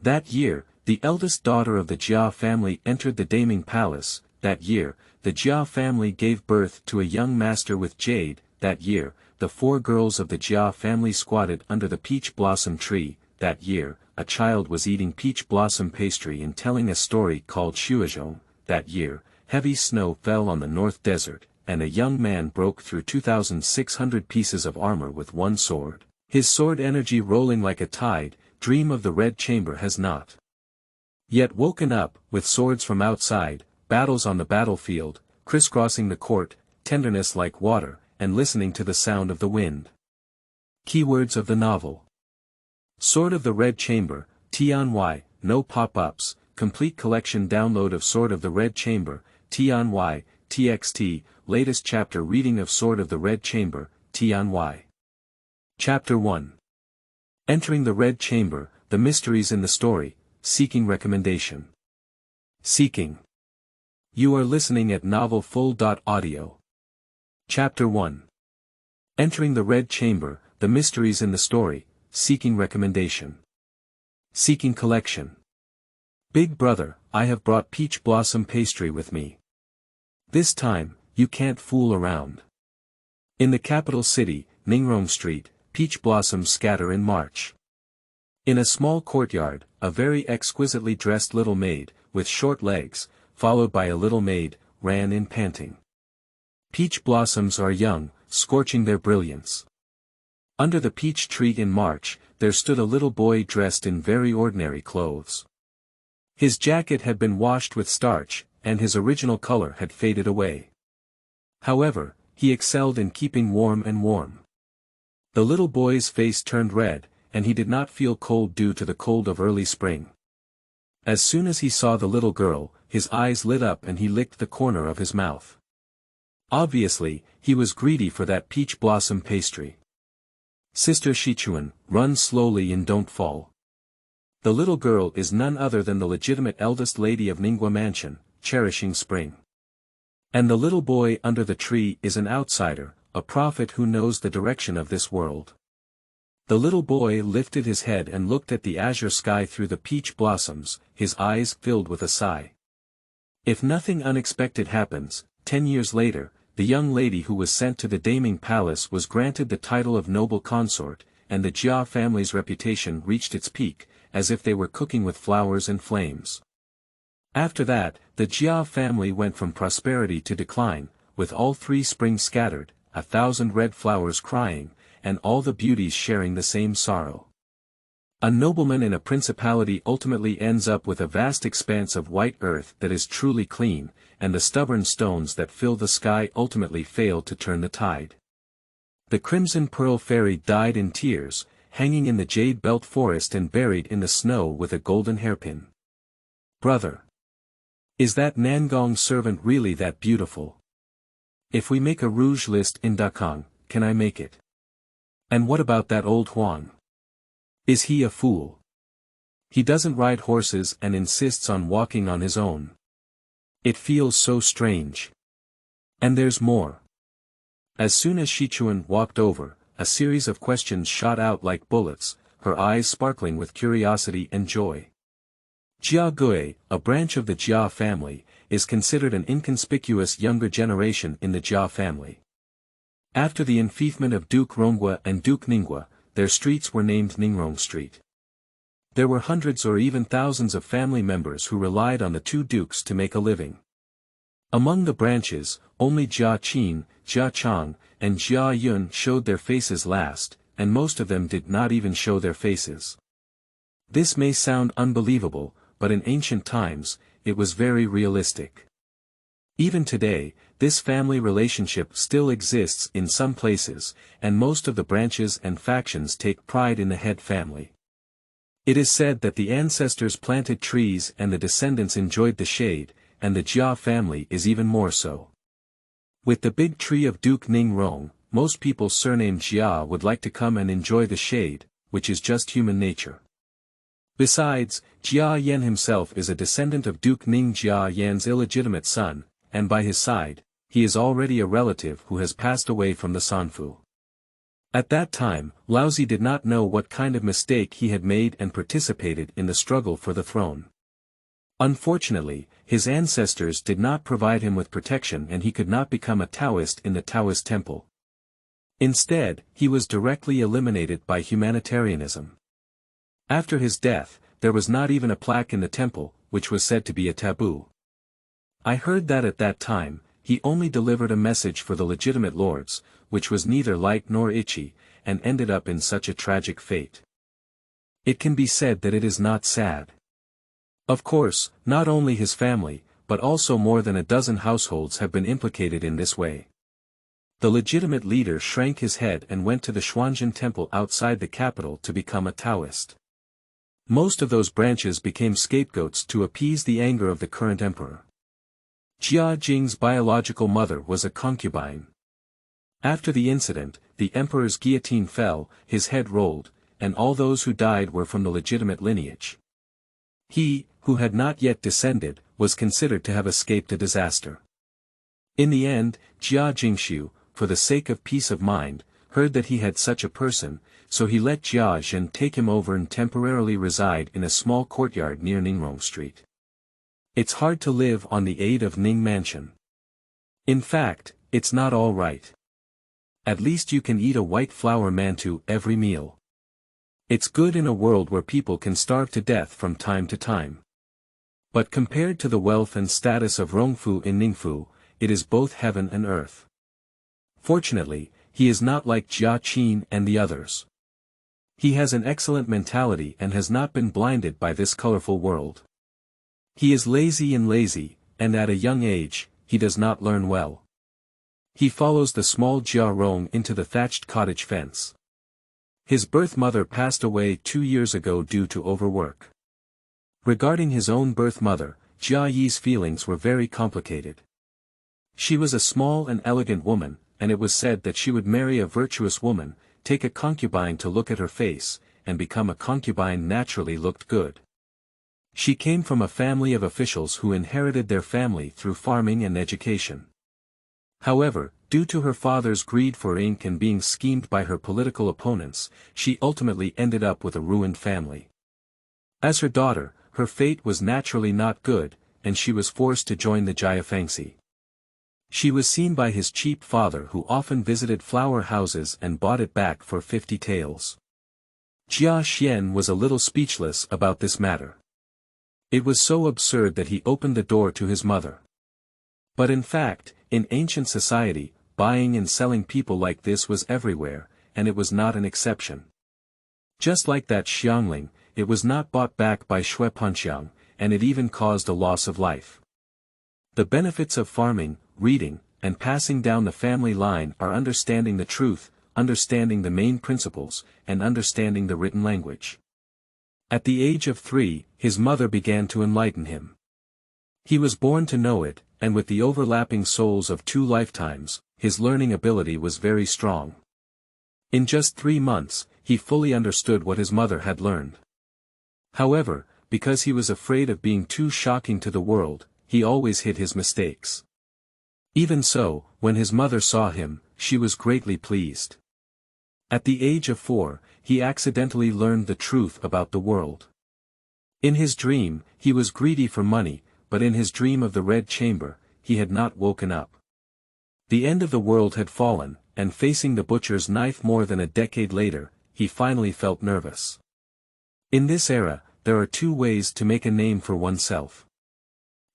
That year, the eldest daughter of the Jia family entered the Daming Palace. That year, the Jia family gave birth to a young master with jade. That year, the 4 girls of the Jia family squatted under the peach blossom tree. That year, a child was eating peach blossom pastry and telling a story called Xuezhong. That year, heavy snow fell on the North Desert, and a young man broke through 2,600 pieces of armor with one sword. His sword energy rolling like a tide. Dream of the Red Chamber has not yet woken up, with swords from outside, battles on the battlefield, crisscrossing the court, tenderness like water, and listening to the sound of the wind. Keywords of the novel. Sword of the Red Chamber, TianY, no pop-ups, complete collection download of Sword of the Red Chamber, TianY, TXT, latest chapter reading of Sword of the Red Chamber, TianY. Chapter 1. Entering the Red Chamber, the mysteries in the story, seeking recommendation. Seeking. You are listening at novelfull.audio. Chapter 1. Entering the Red Chamber, the mysteries in the story, seeking recommendation. Seeking collection. Big brother, I have brought peach blossom pastry with me. This time, you can't fool around. In the capital city, Ningrong Street, peach blossoms scatter in March. In a small courtyard, a very exquisitely dressed little maid, with short legs, followed by a little maid, ran in panting. Peach blossoms are young, scorching their brilliance. Under the peach tree in March, there stood a little boy dressed in very ordinary clothes. His jacket had been washed with starch, and his original color had faded away. However, he excelled in keeping warm and warm. The little boy's face turned red, and he did not feel cold due to the cold of early spring. As soon as he saw the little girl, his eyes lit up and he licked the corner of his mouth. Obviously, he was greedy for that peach blossom pastry. Sister Xuezhong, run slowly and don't fall. The little girl is none other than the legitimate eldest lady of Ningguo Mansion, cherishing spring. And the little boy under the tree is an outsider, a prophet who knows the direction of this world. The little boy lifted his head and looked at the azure sky through the peach blossoms, his eyes filled with a sigh. If nothing unexpected happens, 10 years later, the young lady who was sent to the Daming Palace was granted the title of noble consort, and the Jia family's reputation reached its peak, as if they were cooking with flowers and flames. After that, the Jia family went from prosperity to decline, with all 3 springs scattered, 1,000 red flowers crying, and all the beauties sharing the same sorrow. A nobleman in a principality ultimately ends up with a vast expanse of white earth that is truly clean, and the stubborn stones that fill the sky ultimately fail to turn the tide. The Crimson Pearl Fairy died in tears, hanging in the jade belt forest and buried in the snow with a golden hairpin. Brother. Is that Nangong servant really that beautiful? If we make a rouge list in Dakang, can I make it? And what about that old Huang? Is he a fool? He doesn't ride horses and insists on walking on his own. It feels so strange. And there's more. As soon as Xuezhong walked over, a series of questions shot out like bullets, her eyes sparkling with curiosity and joy. Jia Gui, a branch of the Jia family, is considered an inconspicuous younger generation in the Jia family. After the enfeoffment of Duke Ronghua and Duke Ninghua, their streets were named Ningrong Street. There were hundreds or even thousands of family members who relied on the 2 dukes to make a living. Among the branches, only Jia Qin, Jia Chang, and Jia Yun showed their faces last, and most of them did not even show their faces. This may sound unbelievable, but in ancient times, it was very realistic. Even today, this family relationship still exists in some places, and most of the branches and factions take pride in the head family. It is said that the ancestors planted trees and the descendants enjoyed the shade, and the Jia family is even more so. With the big tree of Duke Ningrong, most people surnamed Jia would like to come and enjoy the shade, which is just human nature. Besides, Jia Yan himself is a descendant of Duke Ning Jia Yan's illegitimate son, and by his side, he is already a relative who has passed away from the Sanfu. At that time, Laozi did not know what kind of mistake he had made and participated in the struggle for the throne. Unfortunately, his ancestors did not provide him with protection and he could not become a Taoist in the Taoist temple. Instead, he was directly eliminated by humanitarianism. After his death, there was not even a plaque in the temple, which was said to be a taboo. I heard that at that time, he only delivered a message for the legitimate lords, which was neither light nor itchy, and ended up in such a tragic fate. It can be said that it is not sad. Of course, not only his family, but also more than a dozen households have been implicated in this way. The legitimate leader shrank his head and went to the Xuezhong temple outside the capital to become a Taoist. Most of those branches became scapegoats to appease the anger of the current emperor. Jia Jing's biological mother was a concubine. After the incident, the emperor's guillotine fell, his head rolled, and all those who died were from the legitimate lineage. He, who had not yet descended, was considered to have escaped a disaster. In the end, Jia Jingshu, for the sake of peace of mind, heard that he had such a person, so he let Jia Zhen take him over and temporarily reside in a small courtyard near Ningrong Street. It's hard to live on the aid of Ning Mansion. In fact, it's not all right. At least you can eat a white flour mantou every meal. It's good in a world where people can starve to death from time to time. But compared to the wealth and status of Rongfu in Ningfu, it is both heaven and earth. Fortunately, he is not like Jia Qin and the others. He has an excellent mentality and has not been blinded by this colorful world. He is lazy, and at a young age, he does not learn well. He follows the small Jia Rong into the thatched cottage fence. His birth mother passed away 2 years ago due to overwork. Regarding his own birth mother, Jia Yi's feelings were very complicated. She was a small and elegant woman, and it was said that she would marry a virtuous woman, take a concubine to look at her face, and become a concubine naturally looked good. She came from a family of officials who inherited their family through farming and education. However, due to her father's greed for ink and being schemed by her political opponents, she ultimately ended up with a ruined family. As her daughter, her fate was naturally not good, and she was forced to join the Jiafangxi. She was seen by his cheap father who often visited flower houses and bought it back for 50 taels. Jia Xian was a little speechless about this matter. It was so absurd that he opened the door to his mother. But in fact, in ancient society, buying and selling people like this was everywhere, and it was not an exception. Just like that Xiangling, it was not bought back by Shui Punxiang, and it even caused a loss of life. The benefits of farming, reading, and passing down the family line are understanding the truth, understanding the main principles, and understanding the written language. At the age of 3, his mother began to enlighten him. He was born to know it, and with the overlapping souls of 2 lifetimes, his learning ability was very strong. In just 3 months, he fully understood what his mother had learned. However, because he was afraid of being too shocking to the world, he always hid his mistakes. Even so, when his mother saw him, she was greatly pleased. At the age of 4, he accidentally learned the truth about the world. In his dream, he was greedy for money, but in his dream of the Red Chamber, he had not woken up. The end of the world had fallen, and facing the butcher's knife more than a decade later, he finally felt nervous. In this era, there are 2 ways to make a name for oneself.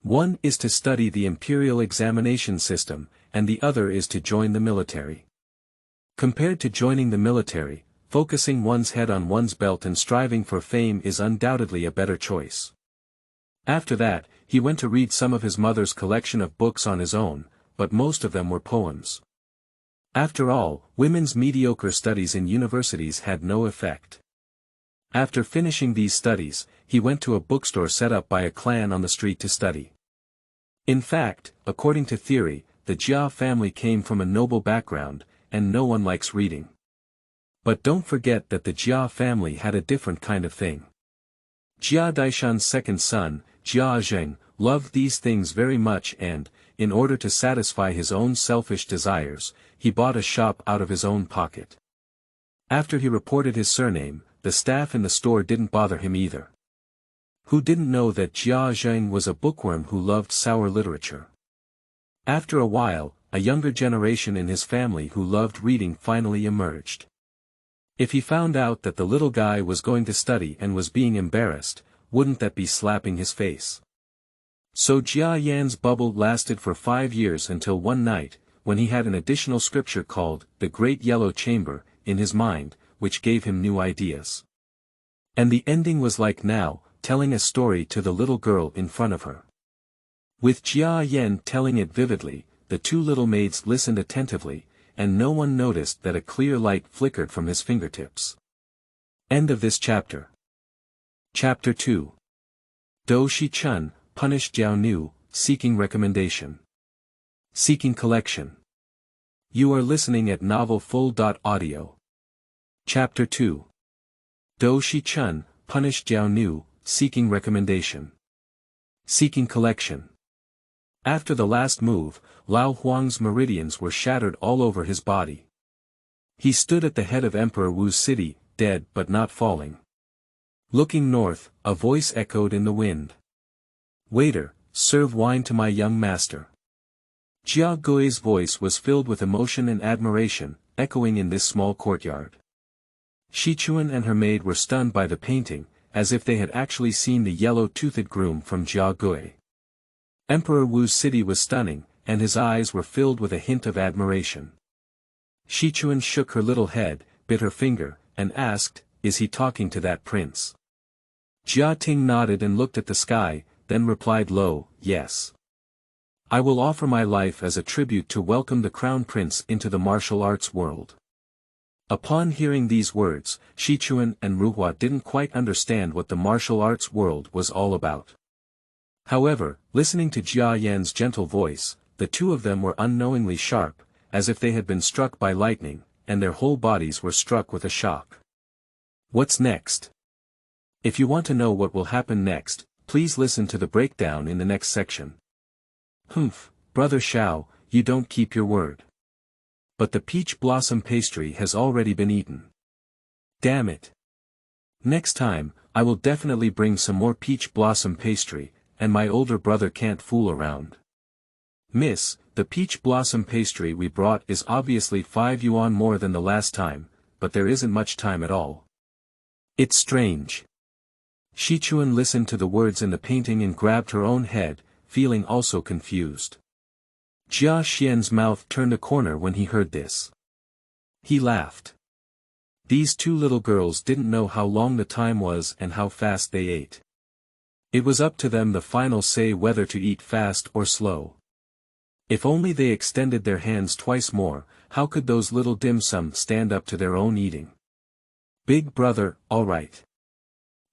One is to study the imperial examination system, and the other is to join the military. Compared to joining the military, focusing one's head on one's belt and striving for fame is undoubtedly a better choice. After that, he went to read some of his mother's collection of books on his own, but most of them were poems. After all, women's mediocre studies in universities had no effect. After finishing these studies, he went to a bookstore set up by a clan on the street to study. In fact, according to theory, the Jia family came from a noble background, and no one likes reading. But don't forget that the Jia family had a different kind of thing. Jia Daishan's second son, Jia Zheng, loved these things very much and, in order to satisfy his own selfish desires, he bought a shop out of his own pocket. After he reported his surname, the staff in the store didn't bother him either. Who didn't know that Xuezhong was a bookworm who loved sour literature? After a while, a younger generation in his family who loved reading finally emerged. If he found out that the little guy was going to study and was being embarrassed, wouldn't that be slapping his face? So Jia Yan's bubble lasted for 5 years until one night, when he had an additional scripture called, The Great Yellow Chamber, in his mind, which gave him new ideas. And the ending was like now, telling a story to the little girl in front of her. With Jia Yan telling it vividly, the two little maids listened attentively, and no one noticed that a clear light flickered from his fingertips. End of this chapter. Chapter 2. Do Shi Chun, punished Jiao Nu, seeking recommendation. Seeking collection. You are listening at novelfull.audio. Chapter 2. Do Shi Chun, punished Jiao Nu, seeking recommendation. Seeking collection. After the last move, Lao Huang's meridians were shattered all over his body. He stood at the head of Emperor Wu's city, dead but not falling. Looking north, a voice echoed in the wind. Waiter, serve wine to my young master. Jia Gui's voice was filled with emotion and admiration, echoing in this small courtyard. Shichuan and her maid were stunned by the painting, as if they had actually seen the yellow-toothed groom from Jia Gui. Emperor Wu's city was stunning, and his eyes were filled with a hint of admiration. Shichuan shook her little head, bit her finger, and asked, "Is he talking to that prince?" Jia Ting nodded and looked at the sky, then replied low, "Yes. I will offer my life as a tribute to welcome the crown prince into the martial arts world." Upon hearing these words, Shichuan and Ruhua didn't quite understand what the martial arts world was all about. However, listening to Jia Yan's gentle voice, the two of them were unknowingly sharp, as if they had been struck by lightning, and their whole bodies were struck with a shock. What's next? If you want to know what will happen next, please listen to the breakdown in the next section. Humph, Brother Xiao, you don't keep your word. But the peach blossom pastry has already been eaten. Damn it. Next time, I will definitely bring some more peach blossom pastry, and my older brother can't fool around. Miss, the peach blossom pastry we brought is obviously 5 yuan more than the last time, but there isn't much time at all. It's strange. Shichuan listened to the words in the painting and grabbed her own head, feeling also confused. Jia Xian's mouth turned a corner when he heard this. He laughed. These two little girls didn't know how long the time was and how fast they ate. It was up to them the final say whether to eat fast or slow. If only they extended their hands twice more, how could those little dim sum stand up to their own eating? Big brother, all right.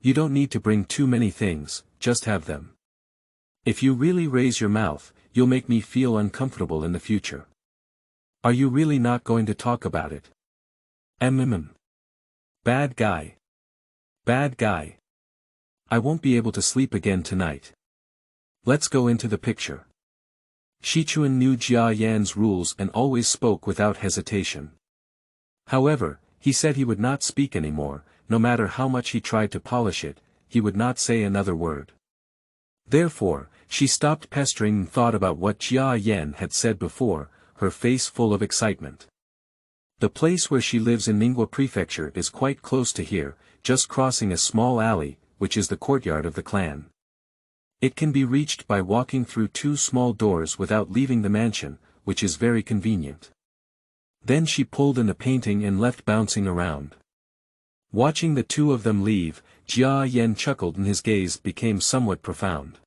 You don't need to bring too many things, just have them. If you really raise your mouth, you'll make me feel uncomfortable in the future. Are you really not going to talk about it? Bad guy. Bad guy. I won't be able to sleep again tonight. Let's go into the picture. Shichuan knew Jia Yan's rules and always spoke without hesitation. However, he said he would not speak anymore, no matter how much he tried to polish it, he would not say another word. Therefore, she stopped pestering and thought about what Jia Yan had said before, her face full of excitement. The place where she lives in Ningbo Prefecture is quite close to here, just crossing a small alley, which is the courtyard of the clan. It can be reached by walking through 2 small doors without leaving the mansion, which is very convenient. Then she pulled in the painting and left bouncing around. Watching the two of them leave, Jia Yan chuckled and his gaze became somewhat profound.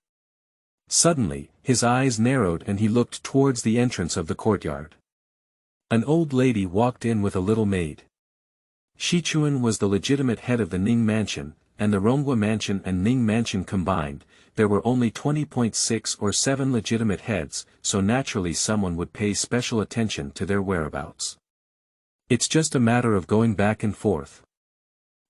Suddenly, his eyes narrowed and he looked towards the entrance of the courtyard. An old lady walked in with a little maid. Shichuan was the legitimate head of the Ning mansion, and the Ronghua mansion and Ning mansion combined, there were only 20.6 or 7 legitimate heads, so naturally someone would pay special attention to their whereabouts. It's just a matter of going back and forth.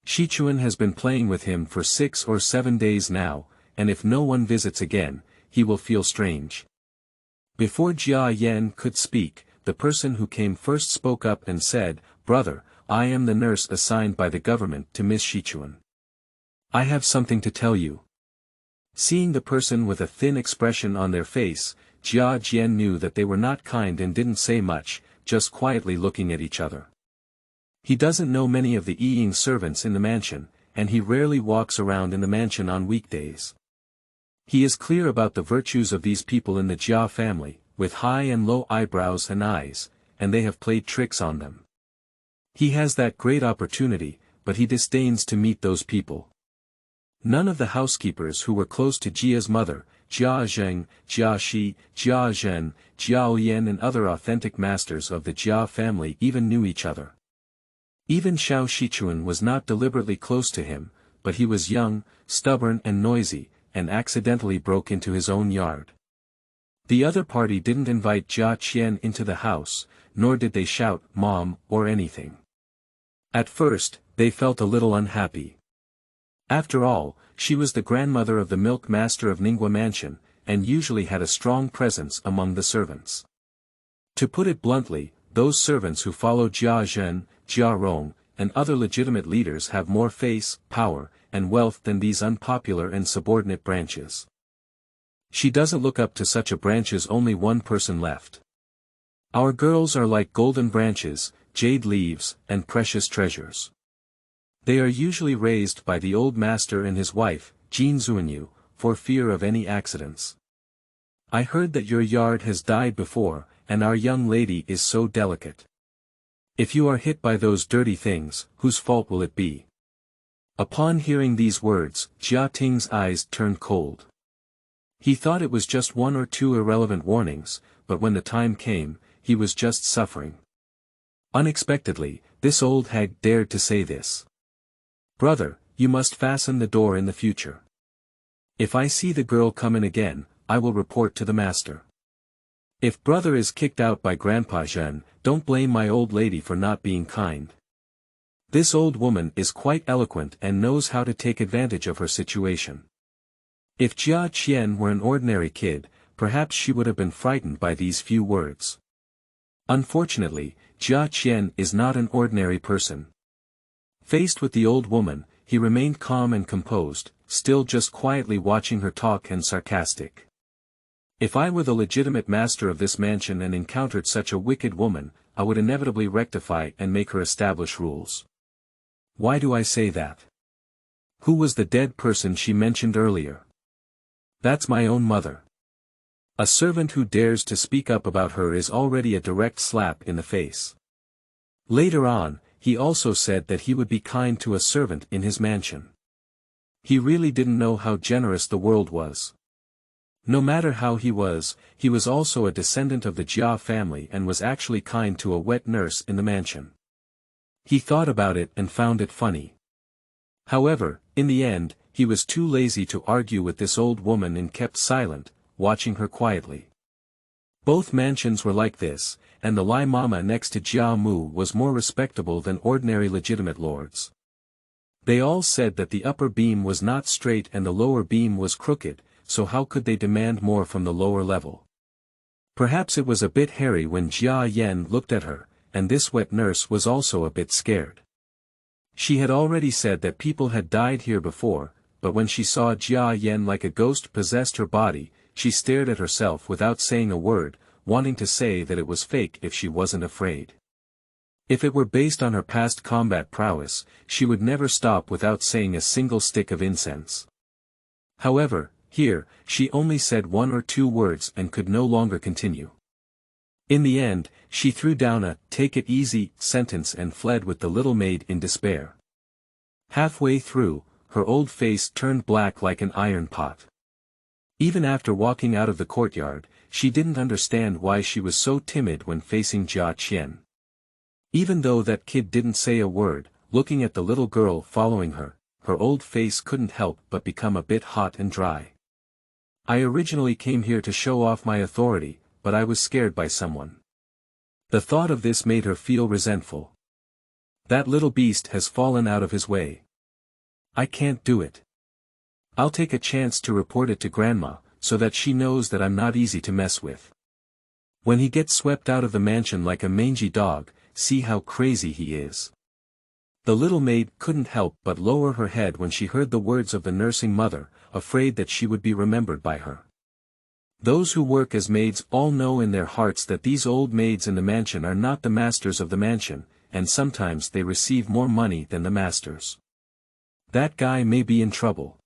Shichuan has been playing with him for 6 or 7 days now, and if no one visits again, he will feel strange. Before Jia Yan could speak, the person who came first spoke up and said, "Brother, I am the nurse assigned by the government to Miss Xuezhong. I have something to tell you. Seeing the person with a thin expression on their face, Jia Jian knew that they were not kind and didn't say much, just quietly looking at each other. He doesn't know many of the Ying servants in the mansion, and he rarely walks around in the mansion on weekdays. He is clear about the virtues of these people in the Jia family, with high and low eyebrows and eyes, and they have played tricks on them. He has that great opportunity, but he disdains to meet those people. None of the housekeepers who were close to Jia's mother, Jia Zheng, Jia Shi, Jia Zhen, Jiao Yan and other authentic masters of the Jia family even knew each other. Even Xiao Shichuan was not deliberately close to him, but he was young, stubborn and noisy, and accidentally broke into his own yard. The other party didn't invite Jia Qian into the house, nor did they shout, "Mom," or anything. At first, they felt a little unhappy. After all, she was the grandmother of the milk master of Ningguo Mansion, and usually had a strong presence among the servants. To put it bluntly, those servants who follow Jia Zhen, Jia Rong, and other legitimate leaders have more face, power, and wealth than these unpopular and subordinate branches. She doesn't look up to such a branches, only one person left. Our girls are like golden branches, jade leaves, and precious treasures. They are usually raised by the old master and his wife, Jin Zuanyu, for fear of any accidents. I heard that your yard has died before, and our young lady is so delicate. If you are hit by those dirty things, whose fault will it be? Upon hearing these words, Jia Ting's eyes turned cold. He thought it was just one or two irrelevant warnings, but when the time came, he was just suffering. Unexpectedly, this old hag dared to say this. Brother, you must fasten the door in the future. If I see the girl come in again, I will report to the master. If brother is kicked out by Grandpa Zhen, don't blame my old lady for not being kind. This old woman is quite eloquent and knows how to take advantage of her situation. If Jia Qian were an ordinary kid, perhaps she would have been frightened by these few words. Unfortunately, Jia Qian is not an ordinary person. Faced with the old woman, he remained calm and composed, still just quietly watching her talk and sarcastic. If I were the legitimate master of this mansion and encountered such a wicked woman, I would inevitably rectify and make her establish rules. Why do I say that? Who was the dead person she mentioned earlier? That's my own mother. A servant who dares to speak up about her is already a direct slap in the face. Later on, he also said that he would be kind to a servant in his mansion. He really didn't know how generous the world was. No matter how he was also a descendant of the Jia family and was actually kind to a wet nurse in the mansion. He thought about it and found it funny. However, in the end, he was too lazy to argue with this old woman and kept silent, watching her quietly. Both mansions were like this, and the Lai Mama next to Jia Mu was more respectable than ordinary legitimate lords. They all said that the upper beam was not straight and the lower beam was crooked, so how could they demand more from the lower level? Perhaps it was a bit hairy when Jia Yan looked at her, and this wet nurse was also a bit scared. She had already said that people had died here before, but when she saw Jia Yan like a ghost possessed her body, she stared at herself without saying a word, wanting to say that it was fake if she wasn't afraid. If it were based on her past combat prowess, she would never stop without saying a single stick of incense. However, here, she only said one or two words and could no longer continue. In the end, she threw down a "take it easy" sentence and fled with the little maid in despair. Halfway through, her old face turned black like an iron pot. Even after walking out of the courtyard, she didn't understand why she was so timid when facing Jia Qian. Even though that kid didn't say a word, looking at the little girl following her, her old face couldn't help but become a bit hot and dry. I originally came here to show off my authority, but I was scared by someone. The thought of this made her feel resentful. That little beast has fallen out of his way. I can't do it. I'll take a chance to report it to Grandma, so that she knows that I'm not easy to mess with. When he gets swept out of the mansion like a mangy dog, see how crazy he is. The little maid couldn't help but lower her head when she heard the words of the nursing mother, afraid that she would be remembered by her. Those who work as maids all know in their hearts that these old maids in the mansion are not the masters of the mansion, and sometimes they receive more money than the masters. That guy may be in trouble.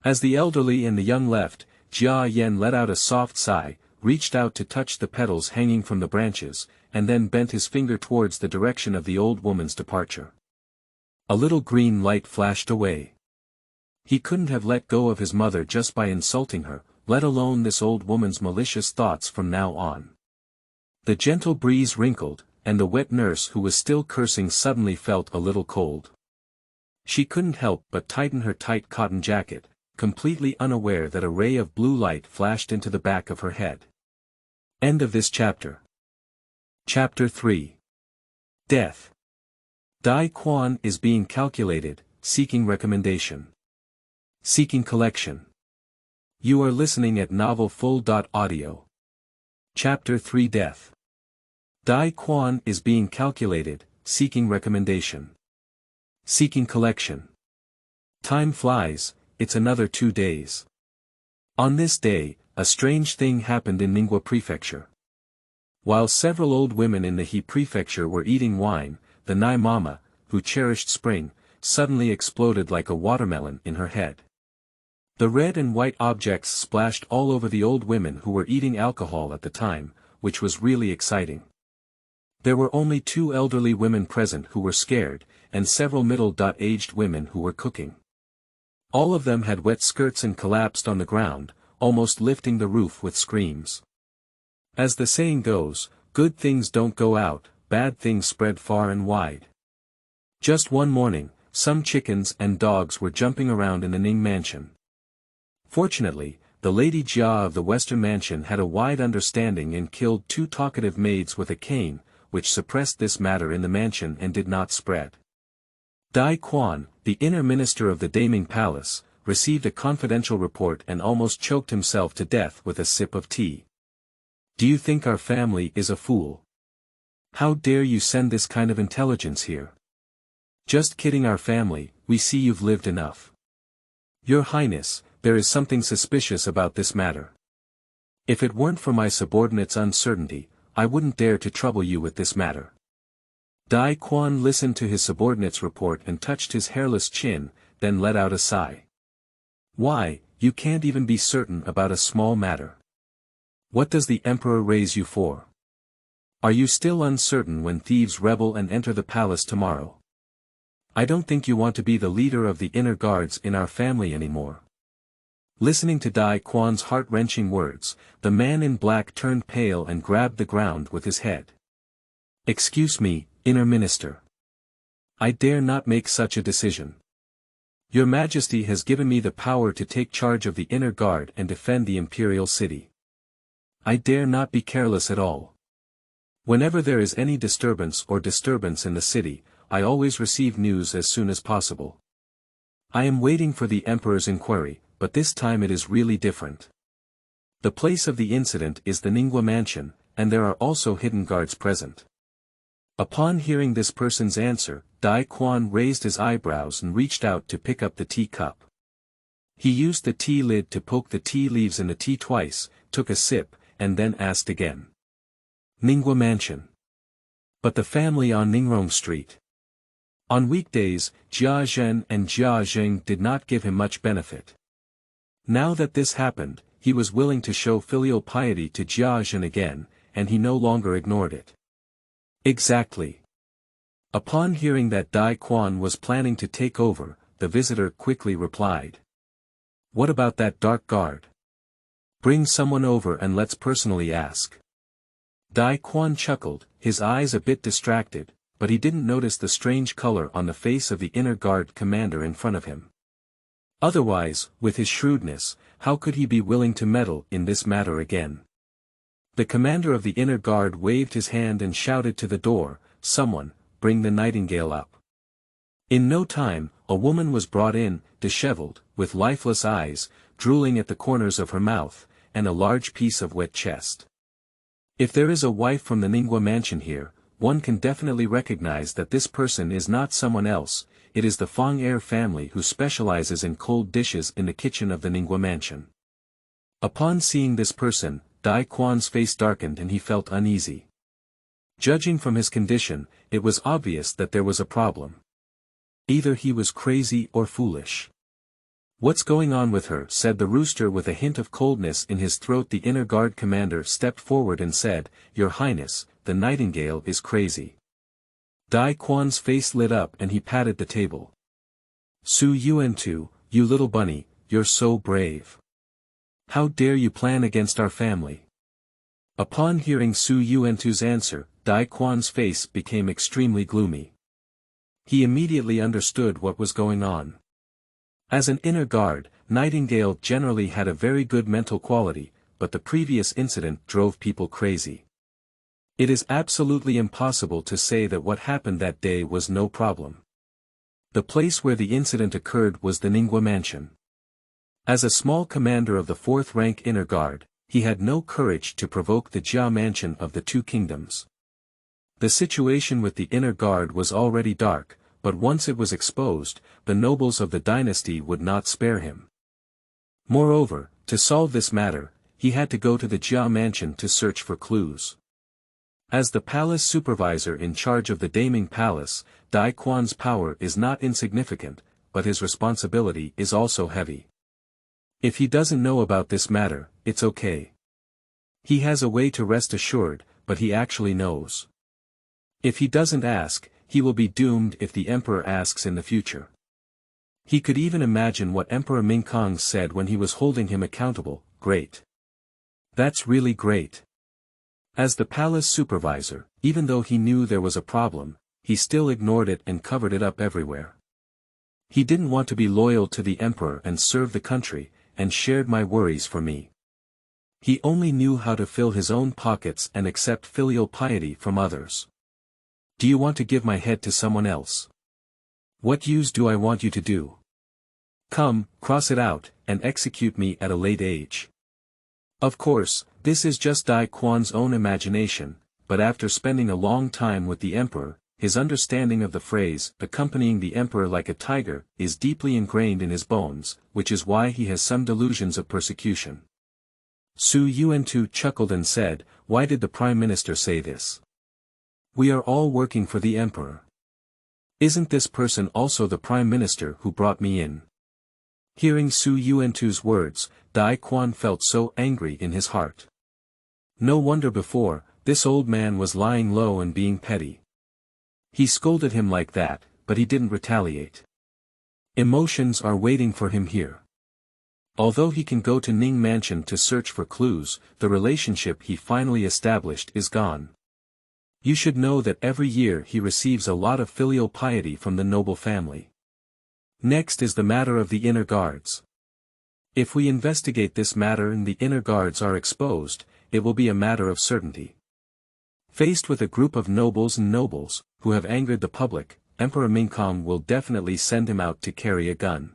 As the elderly and the young left, Jia Yan let out a soft sigh, reached out to touch the petals hanging from the branches, and then bent his finger towards the direction of the old woman's departure. A little green light flashed away. He couldn't have let go of his mother just by insulting her, let alone this old woman's malicious thoughts from now on. The gentle breeze wrinkled, and the wet nurse who was still cursing suddenly felt a little cold. She couldn't help but tighten her tight cotton jacket, completely unaware that a ray of blue light flashed into the back of her head. End of this chapter. Chapter 3. Death. Dai Quan is being calculated, seeking recommendation. Seeking collection. You are listening at novelfull.audio. Chapter 3 Death. Dai Quan is being calculated, seeking recommendation. Seeking collection. Time flies, it's another 2 days. On this day, a strange thing happened in Ningbo Prefecture. While several old women in the He Prefecture were eating wine, the Nai Mama, who cherished spring, suddenly exploded like a watermelon in her head. The red and white objects splashed all over the old women who were eating alcohol at the time, which was really exciting. There were only 2 elderly women present who were scared, and several middle-aged women who were cooking. All of them had wet skirts and collapsed on the ground, almost lifting the roof with screams. As the saying goes, good things don't go out, bad things spread far and wide. Just one morning, some chickens and dogs were jumping around in the Ning mansion. Fortunately, the Lady Jia of the Western Mansion had a wide understanding and killed 2 talkative maids with a cane, which suppressed this matter in the mansion and did not spread. Dai Quan, the inner minister of the Daming Palace, received a confidential report and almost choked himself to death with a sip of tea. Do you think our family is a fool? How dare you send this kind of intelligence here? Just kidding, our family, we see you've lived enough. Your Highness, there is something suspicious about this matter. If it weren't for my subordinate's uncertainty, I wouldn't dare to trouble you with this matter. Dai Quan listened to his subordinate's report and touched his hairless chin, then let out a sigh. Why, you can't even be certain about a small matter. What does the emperor raise you for? Are you still uncertain when thieves rebel and enter the palace tomorrow? I don't think you want to be the leader of the inner guards in our family anymore. Listening to Dai Quan's heart-wrenching words, the man in black turned pale and grabbed the ground with his head. Excuse me, inner minister. I dare not make such a decision. Your Majesty has given me the power to take charge of the inner guard and defend the imperial city. I dare not be careless at all. Whenever there is any disturbance in the city, I always receive news as soon as possible. I am waiting for the emperor's inquiry, but this time it is really different. The place of the incident is the Ningbo mansion, and there are also hidden guards present. Upon hearing this person's answer, Dai Quan raised his eyebrows and reached out to pick up the tea cup. He used the tea lid to poke the tea leaves in the tea twice, took a sip, and then asked again. Ningbo mansion. But the family on Ningrong Street. On weekdays, Jia Zhen and Jia Zheng did not give him much benefit. Now that this happened, he was willing to show filial piety to Jia Zhen again, and he no longer ignored it. Exactly. Upon hearing that Dai Quan was planning to take over, the visitor quickly replied. What about that dark guard? Bring someone over and let's personally ask. Dai Quan chuckled, his eyes a bit distracted, but he didn't notice the strange color on the face of the inner guard commander in front of him. Otherwise, with his shrewdness, how could he be willing to meddle in this matter again? The commander of the inner guard waved his hand and shouted to the door, "Someone, bring the nightingale up." In no time, a woman was brought in, disheveled, with lifeless eyes, drooling at the corners of her mouth, and a large piece of wet chest. If there is a wife from the Ningbo mansion here, one can definitely recognize that this person is not someone else. It is the Feng heir family who specializes in cold dishes in the kitchen of the Ningguo mansion. Upon seeing this person, Dai Quan's face darkened and he felt uneasy. Judging from his condition, it was obvious that there was a problem. Either he was crazy or foolish. "What's going on with her?" said the rooster with a hint of coldness in his throat. The inner guard commander stepped forward and said, "Your Highness, the nightingale is crazy." Dai Quan's face lit up and he patted the table. "Su Yuan-tu, you little bunny, you're so brave. How dare you plan against our family?" Upon hearing Su Yuan-tu's answer, Dai Quan's face became extremely gloomy. He immediately understood what was going on. As an inner guard, Nightingale generally had a very good mental quality, but the previous incident drove people crazy. It is absolutely impossible to say that what happened that day was no problem. The place where the incident occurred was the Ningguo mansion. As a small commander of the 4th rank inner guard, he had no courage to provoke the Jia mansion of the two kingdoms. The situation with the inner guard was already dark, but once it was exposed, the nobles of the dynasty would not spare him. Moreover, to solve this matter, he had to go to the Jia mansion to search for clues. As the palace supervisor in charge of the Daming Palace, Dai Quan's power is not insignificant, but his responsibility is also heavy. If he doesn't know about this matter, it's okay. He has a way to rest assured, but he actually knows. If he doesn't ask, he will be doomed if the emperor asks in the future. He could even imagine what Emperor Mingkong said when he was holding him accountable. "Great. That's really great." As the palace supervisor, even though he knew there was a problem, he still ignored it and covered it up everywhere. He didn't want to be loyal to the emperor and serve the country, and shared my worries for me. He only knew how to fill his own pockets and accept filial piety from others. "Do you want to give my head to someone else? What use do I want you to do? Come, cross it out, and execute me at a late age." Of course, this is just Dai Quan's own imagination, but after spending a long time with the emperor, his understanding of the phrase, "accompanying the emperor like a tiger," is deeply ingrained in his bones, which is why he has some delusions of persecution. Su Yuan-tu chuckled and said, "Why did the prime minister say this? We are all working for the emperor. Isn't this person also the prime minister who brought me in?" Hearing Su Yuan-tu's words, Dai Quan felt so angry in his heart. No wonder before, this old man was lying low and being petty. He scolded him like that, but he didn't retaliate. Emotions are waiting for him here. Although he can go to Ning Mansion to search for clues, the relationship he finally established is gone. You should know that every year he receives a lot of filial piety from the noble family. Next is the matter of the inner guards. If we investigate this matter and the inner guards are exposed, it will be a matter of certainty. Faced with a group of nobles who have angered the public, Emperor Mingkong will definitely send him out to carry a gun.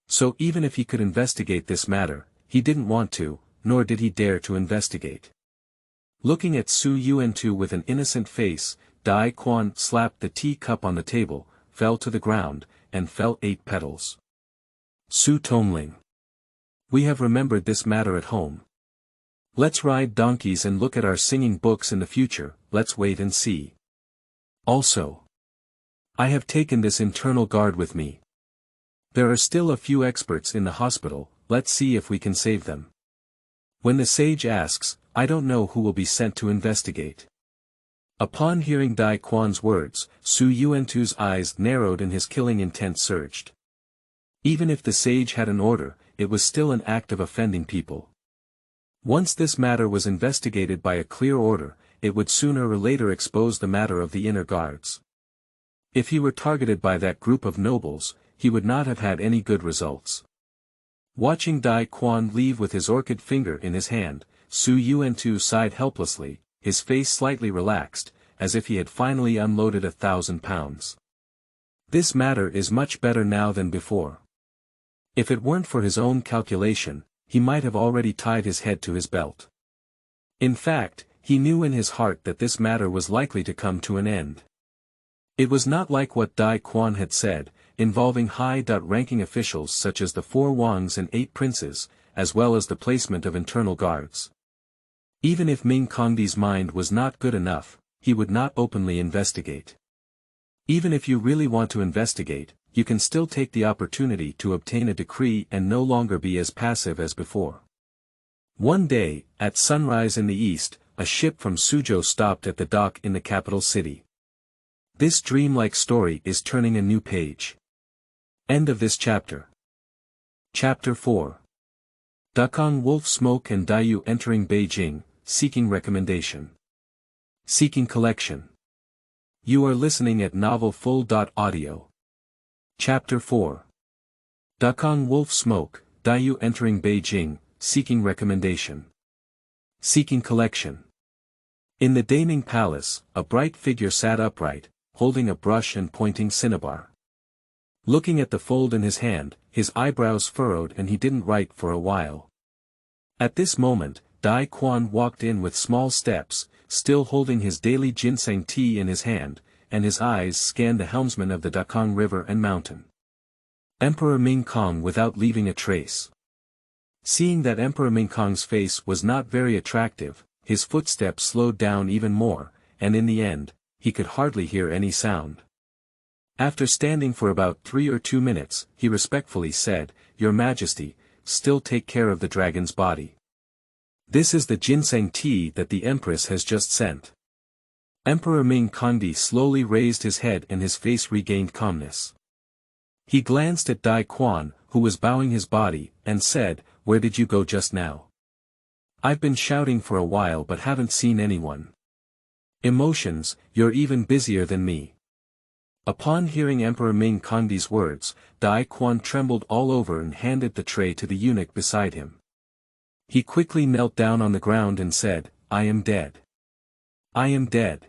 So even if he could investigate this matter, he didn't want to, nor did he dare to investigate. Looking at Su Yuan-tu with an innocent face, Dai Quan slapped the tea cup on the table, fell to the ground, and fell 8 petals. Su Tongling. We have remembered this matter at home. Let's ride donkeys and look at our singing books in the future, let's wait and see. Also, I have taken this internal guard with me. There are still a few experts in the hospital, let's see if we can save them. When the sage asks, I don't know who will be sent to investigate. Upon hearing Dai Quan's words, Su Yuan-tu's eyes narrowed and his killing intent surged. Even if the sage had an order, it was still an act of offending people. Once this matter was investigated by a clear order, it would sooner or later expose the matter of the inner guards. If he were targeted by that group of nobles, he would not have had any good results. Watching Dai Quan leave with his orchid finger in his hand, Su Yuan-tu sighed helplessly, his face slightly relaxed, as if he had finally unloaded 1,000 pounds. This matter is much better now than before. If it weren't for his own calculation, he might have already tied his head to his belt. In fact, he knew in his heart that this matter was likely to come to an end. It was not like what Dai Quan had said, involving high-ranking officials such as the 4 Wangs and 8 princes, as well as the placement of internal guards. Even if Ming Kongdi's mind was not good enough, he would not openly investigate. Even if you really want to investigate, you can still take the opportunity to obtain a decree and no longer be as passive as before. One day, at sunrise in the east, a ship from Suzhou stopped at the dock in the capital city. This dreamlike story is turning a new page. End of this chapter. Chapter 4. Dakong Wolf Smoke and Dayu entering Beijing, seeking recommendation. Seeking collection. You are listening at novelfull.audio. Chapter 4. Dakong Wolf Smoke, Dayu entering Beijing, seeking recommendation. Seeking collection. In the Daming Palace, a bright figure sat upright, holding a brush and pointing cinnabar. Looking at the fold in his hand, his eyebrows furrowed and he didn't write for a while. At this moment, Dai Quan walked in with small steps, still holding his daily ginseng tea in his hand, and his eyes scanned the helmsman of the Dakong River and mountain. Emperor Ming Kong without leaving a trace. Seeing that Emperor Ming Kong's face was not very attractive, his footsteps slowed down even more, and in the end, he could hardly hear any sound. After standing for about 3 or 2 minutes, he respectfully said, "Your Majesty, still take care of the dragon's body. This is the ginseng tea that the Empress has just sent." Emperor Ming Kongdi slowly raised his head and his face regained calmness. He glanced at Dai Quan, who was bowing his body, and said, "Where did you go just now? I've been shouting for a while but haven't seen anyone." Emotions, you're even busier than me. Upon hearing Emperor Ming Kongdi's words, Dai Quan trembled all over and handed the tray to the eunuch beside him. He quickly knelt down on the ground and said, "I am dead. I am dead."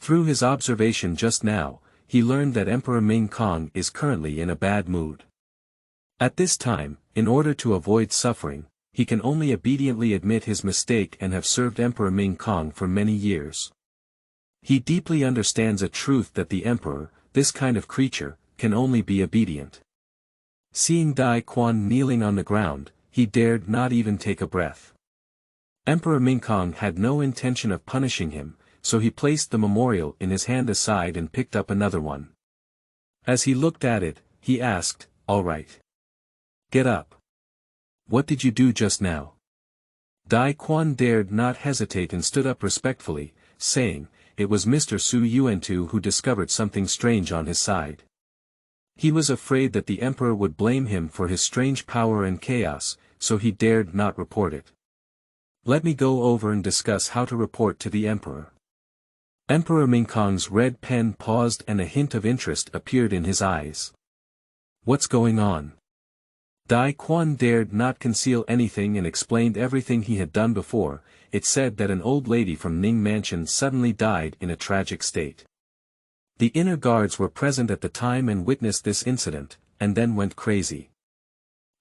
Through his observation just now, he learned that Emperor Ming Kong is currently in a bad mood. At this time, in order to avoid suffering, he can only obediently admit his mistake and have served Emperor Ming Kong for many years. He deeply understands a truth that the emperor, this kind of creature, can only be obedient. Seeing Dai Quan kneeling on the ground, he dared not even take a breath. Emperor Ming Kong had no intention of punishing him, so he placed the memorial in his hand aside and picked up another one. As he looked at it, he asked, "All right. Get up. What did you do just now?" Dai Quan dared not hesitate and stood up respectfully, saying, "It was Mr. Su Yuantu who discovered something strange on his side. He was afraid that the emperor would blame him for his strange power and chaos, so he dared not report it. Let me go over and discuss how to report to the emperor." Emperor Ming Kong's red pen paused and a hint of interest appeared in his eyes. "What's going on?" Dai Quan dared not conceal anything and explained everything he had done before. It said that an old lady from Ning Mansion suddenly died in a tragic state. The inner guards were present at the time and witnessed this incident, and then went crazy.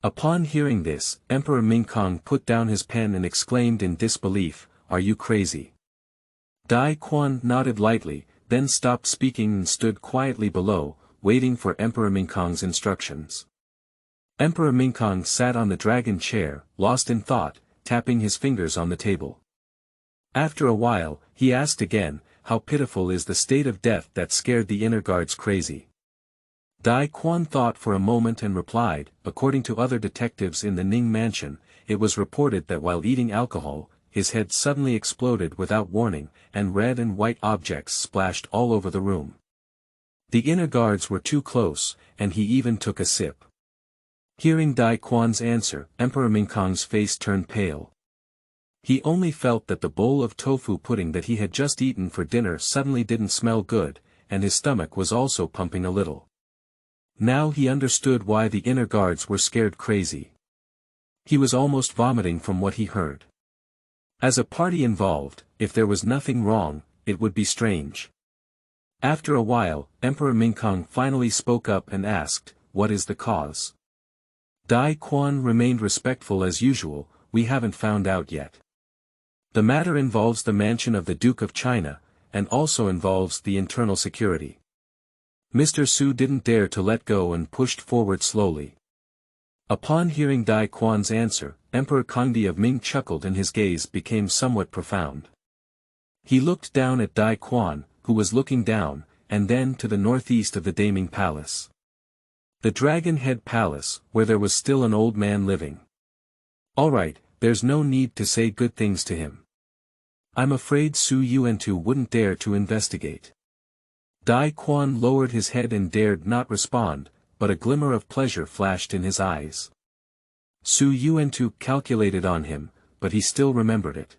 Upon hearing this, Emperor Ming Kong put down his pen and exclaimed in disbelief, "Are you crazy?" Dai Quan nodded lightly, then stopped speaking and stood quietly below, waiting for Emperor Ming Kong's instructions. Emperor Ming Kong sat on the dragon chair, lost in thought, tapping his fingers on the table. After a while, he asked again, "How pitiful is the state of death that scared the inner guards crazy?" Dai Quan thought for a moment and replied, "According to other detectives in the Ning Mansion, it was reported that while eating alcohol, his head suddenly exploded without warning, and red and white objects splashed all over the room. The inner guards were too close, and he even took a sip." Hearing Dai Quan's answer, Emperor Ming Kong's face turned pale. He only felt that the bowl of tofu pudding that he had just eaten for dinner suddenly didn't smell good, and his stomach was also pumping a little. Now he understood why the inner guards were scared crazy. He was almost vomiting from what he heard. As a party involved, if there was nothing wrong, it would be strange. After a while, Emperor Ming Kong finally spoke up and asked, "What is the cause?" Dai Quan remained respectful as usual, "We haven't found out yet. The matter involves the mansion of the Duke of China, and also involves the internal security. Mr. Su didn't dare to let go and pushed forward slowly. Upon hearing Dai Quan's answer, Emperor Kangdi of Ming chuckled and his gaze became somewhat profound. He looked down at Dai Quan, who was looking down, and then to the northeast of the Daming Palace. The Dragon Head Palace, where there was still an old man living. Alright, there's no need to say good things to him. I'm afraid Su Yuantu wouldn't dare to investigate. Dai Quan lowered his head and dared not respond, but a glimmer of pleasure flashed in his eyes. Su Yuantu calculated on him, but he still remembered it.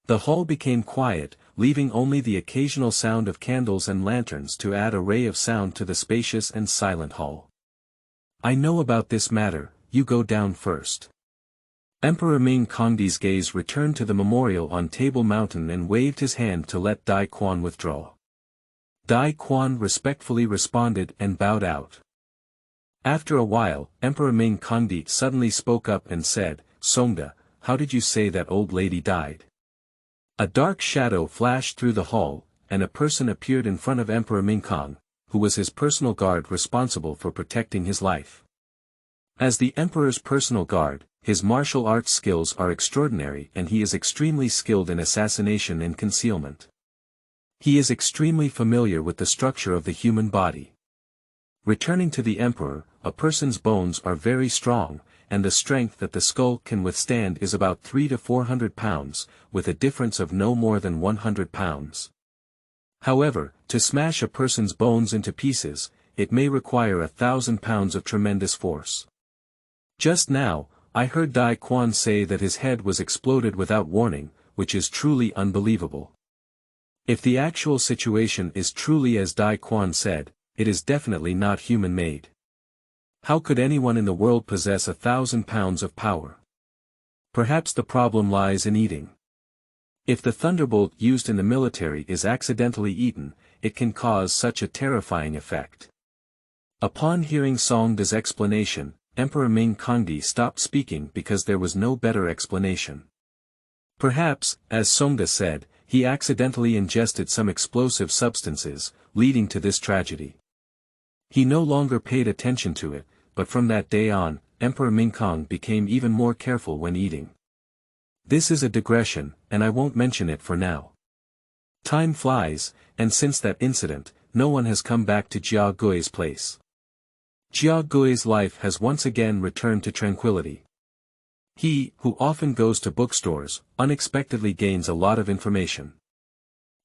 The hall became quiet, leaving only the occasional sound of candles and lanterns to add a ray of sound to the spacious and silent hall. I know about this matter, you go down first. Emperor Ming Kongdi's gaze returned to the memorial on Table Mountain and waved his hand to let Dai Quan withdraw. Dai Quan respectfully responded and bowed out. After a while, Emperor Ming Kongdi suddenly spoke up and said, Songda, how did you say that old lady died? A dark shadow flashed through the hall, and a person appeared in front of Emperor Mingkong, who was his personal guard responsible for protecting his life. As the Emperor's personal guard, his martial arts skills are extraordinary and he is extremely skilled in assassination and concealment. He is extremely familiar with the structure of the human body. Returning to the Emperor, a person's bones are very strong, and the strength that the skull can withstand is about 300 to 400 pounds, with a difference of no more than 100 pounds. However, to smash a person's bones into pieces, it may require 1,000 pounds of tremendous force. Just now, I heard Dai Quan say that his head was exploded without warning, which is truly unbelievable. If the actual situation is truly as Dai Quan said, it is definitely not human-made. How could anyone in the world possess 1,000 pounds of power? Perhaps the problem lies in eating. If the thunderbolt used in the military is accidentally eaten, it can cause such a terrifying effect. Upon hearing Songda's explanation, Emperor Ming Kongdi stopped speaking because there was no better explanation. Perhaps, as Songda said, he accidentally ingested some explosive substances, leading to this tragedy. He no longer paid attention to it, but from that day on, Emperor Mingkong became even more careful when eating. This is a digression, and I won't mention it for now. Time flies, and since that incident, no one has come back to Jia Gui's place. Jia Gui's life has once again returned to tranquility. He, who often goes to bookstores, unexpectedly gains a lot of information.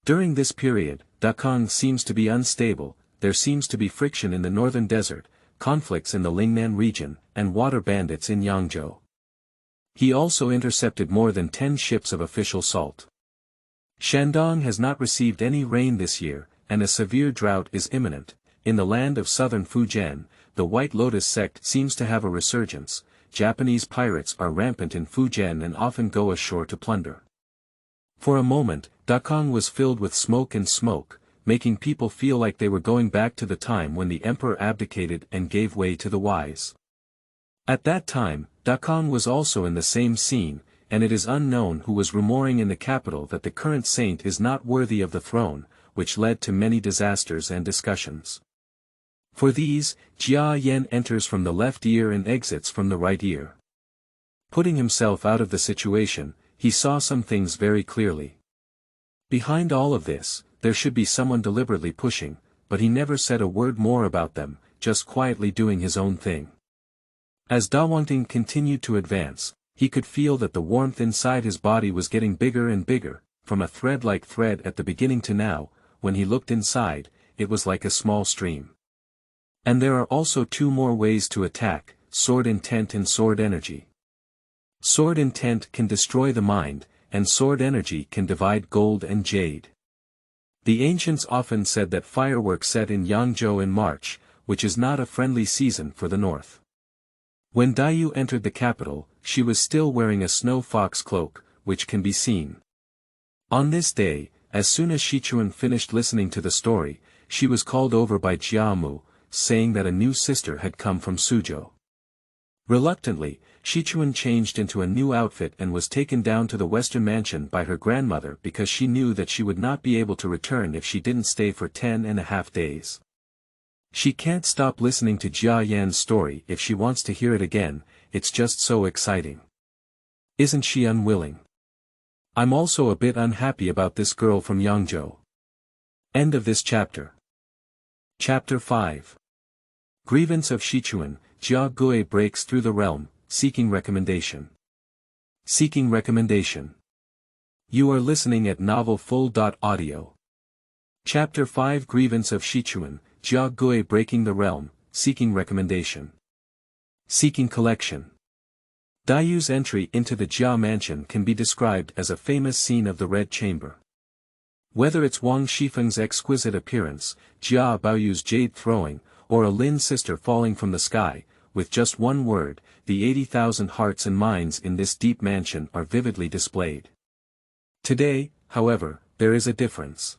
During this period, Dakong seems to be unstable, there seems to be friction in the northern desert, conflicts in the Lingnan region, and water bandits in Yangzhou. He also intercepted more than 10 ships of official salt. Shandong has not received any rain this year, and a severe drought is imminent. In the land of southern Fujian, the White Lotus sect seems to have a resurgence. Japanese pirates are rampant in Fujian and often go ashore to plunder. For a moment, Dakong was filled with smoke, making people feel like they were going back to the time when the emperor abdicated and gave way to the wise. At that time, Dakong was also in the same scene, and it is unknown who was rumoring in the capital that the current saint is not worthy of the throne, which led to many disasters and discussions. For these, Jia Yan enters from the left ear and exits from the right ear. Putting himself out of the situation, he saw some things very clearly. Behind all of this, there should be someone deliberately pushing, but he never said a word more about them, just quietly doing his own thing. As Dawangting continued to advance, he could feel that the warmth inside his body was getting bigger and bigger, from a thread-like thread at the beginning to now, when he looked inside, it was like a small stream. And there are also 2 more ways to attack, sword intent and sword energy. Sword intent can destroy the mind, and sword energy can divide gold and jade. The ancients often said that fireworks set in Yangzhou in March, which is not a friendly season for the north. When Dayu entered the capital, she was still wearing a snow fox cloak, which can be seen. On this day, as soon as Shichuan finished listening to the story, she was called over by Jiamu, saying that a new sister had come from Suzhou. Reluctantly, Xuezhong changed into a new outfit and was taken down to the Western Mansion by her grandmother because she knew that she would not be able to return if she didn't stay for 10.5 days. She can't stop listening to Jia Yan's story if she wants to hear it again, it's just so exciting. Isn't she unwilling? I'm also a bit unhappy about this girl from Yangzhou. End of this chapter. Chapter 5. Grievance of Xuezhong, Jia Gui breaks through the realm, seeking recommendation. Seeking recommendation. You are listening at novelfull.audio. Chapter 5 Grievance of Xuezhong, Jia Gui breaking the realm, seeking recommendation. Seeking collection. Daiyu's entry into the Jia mansion can be described as a famous scene of the Red Chamber. Whether it's Wang Shifeng's exquisite appearance, Jia Baoyu's jade throwing, or a Lin sister falling from the sky, with just one word, the 80,000 hearts and minds in this deep mansion are vividly displayed. Today, however, there is a difference.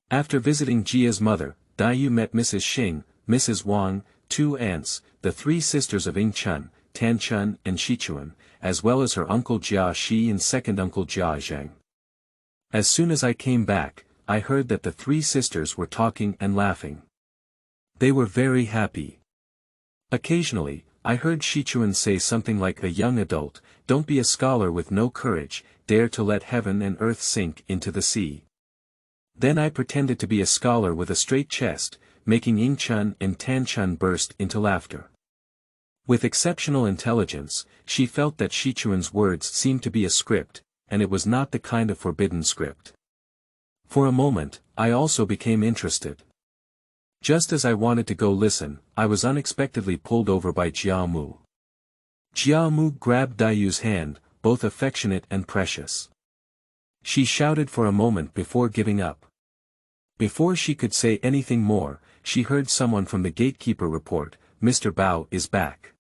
After visiting Jia's mother, Daiyu met Mrs. Xing, Mrs. Wang, 2 aunts, the 3 sisters of Yingchun, Tanchun and Xuezhong, as well as her uncle Jia Shi and second uncle Jia Zheng. As soon as I came back, I heard that the 3 sisters were talking and laughing. They were very happy. Occasionally, I heard Xuezhong say something like a young adult, don't be a scholar with no courage, dare to let heaven and earth sink into the sea. Then I pretended to be a scholar with a straight chest, making Yingchun and Tanchun burst into laughter. With exceptional intelligence, she felt that Xuezhong's words seemed to be a script, and it was not the kind of forbidden script. For a moment, I also became interested. Just as I wanted to go listen, I was unexpectedly pulled over by Jia Mu. Jia Mu grabbed Daiyu's hand, both affectionate and precious. She shouted for a moment before giving up. Before she could say anything more, she heard someone from the gatekeeper report, Mr. Bao is back.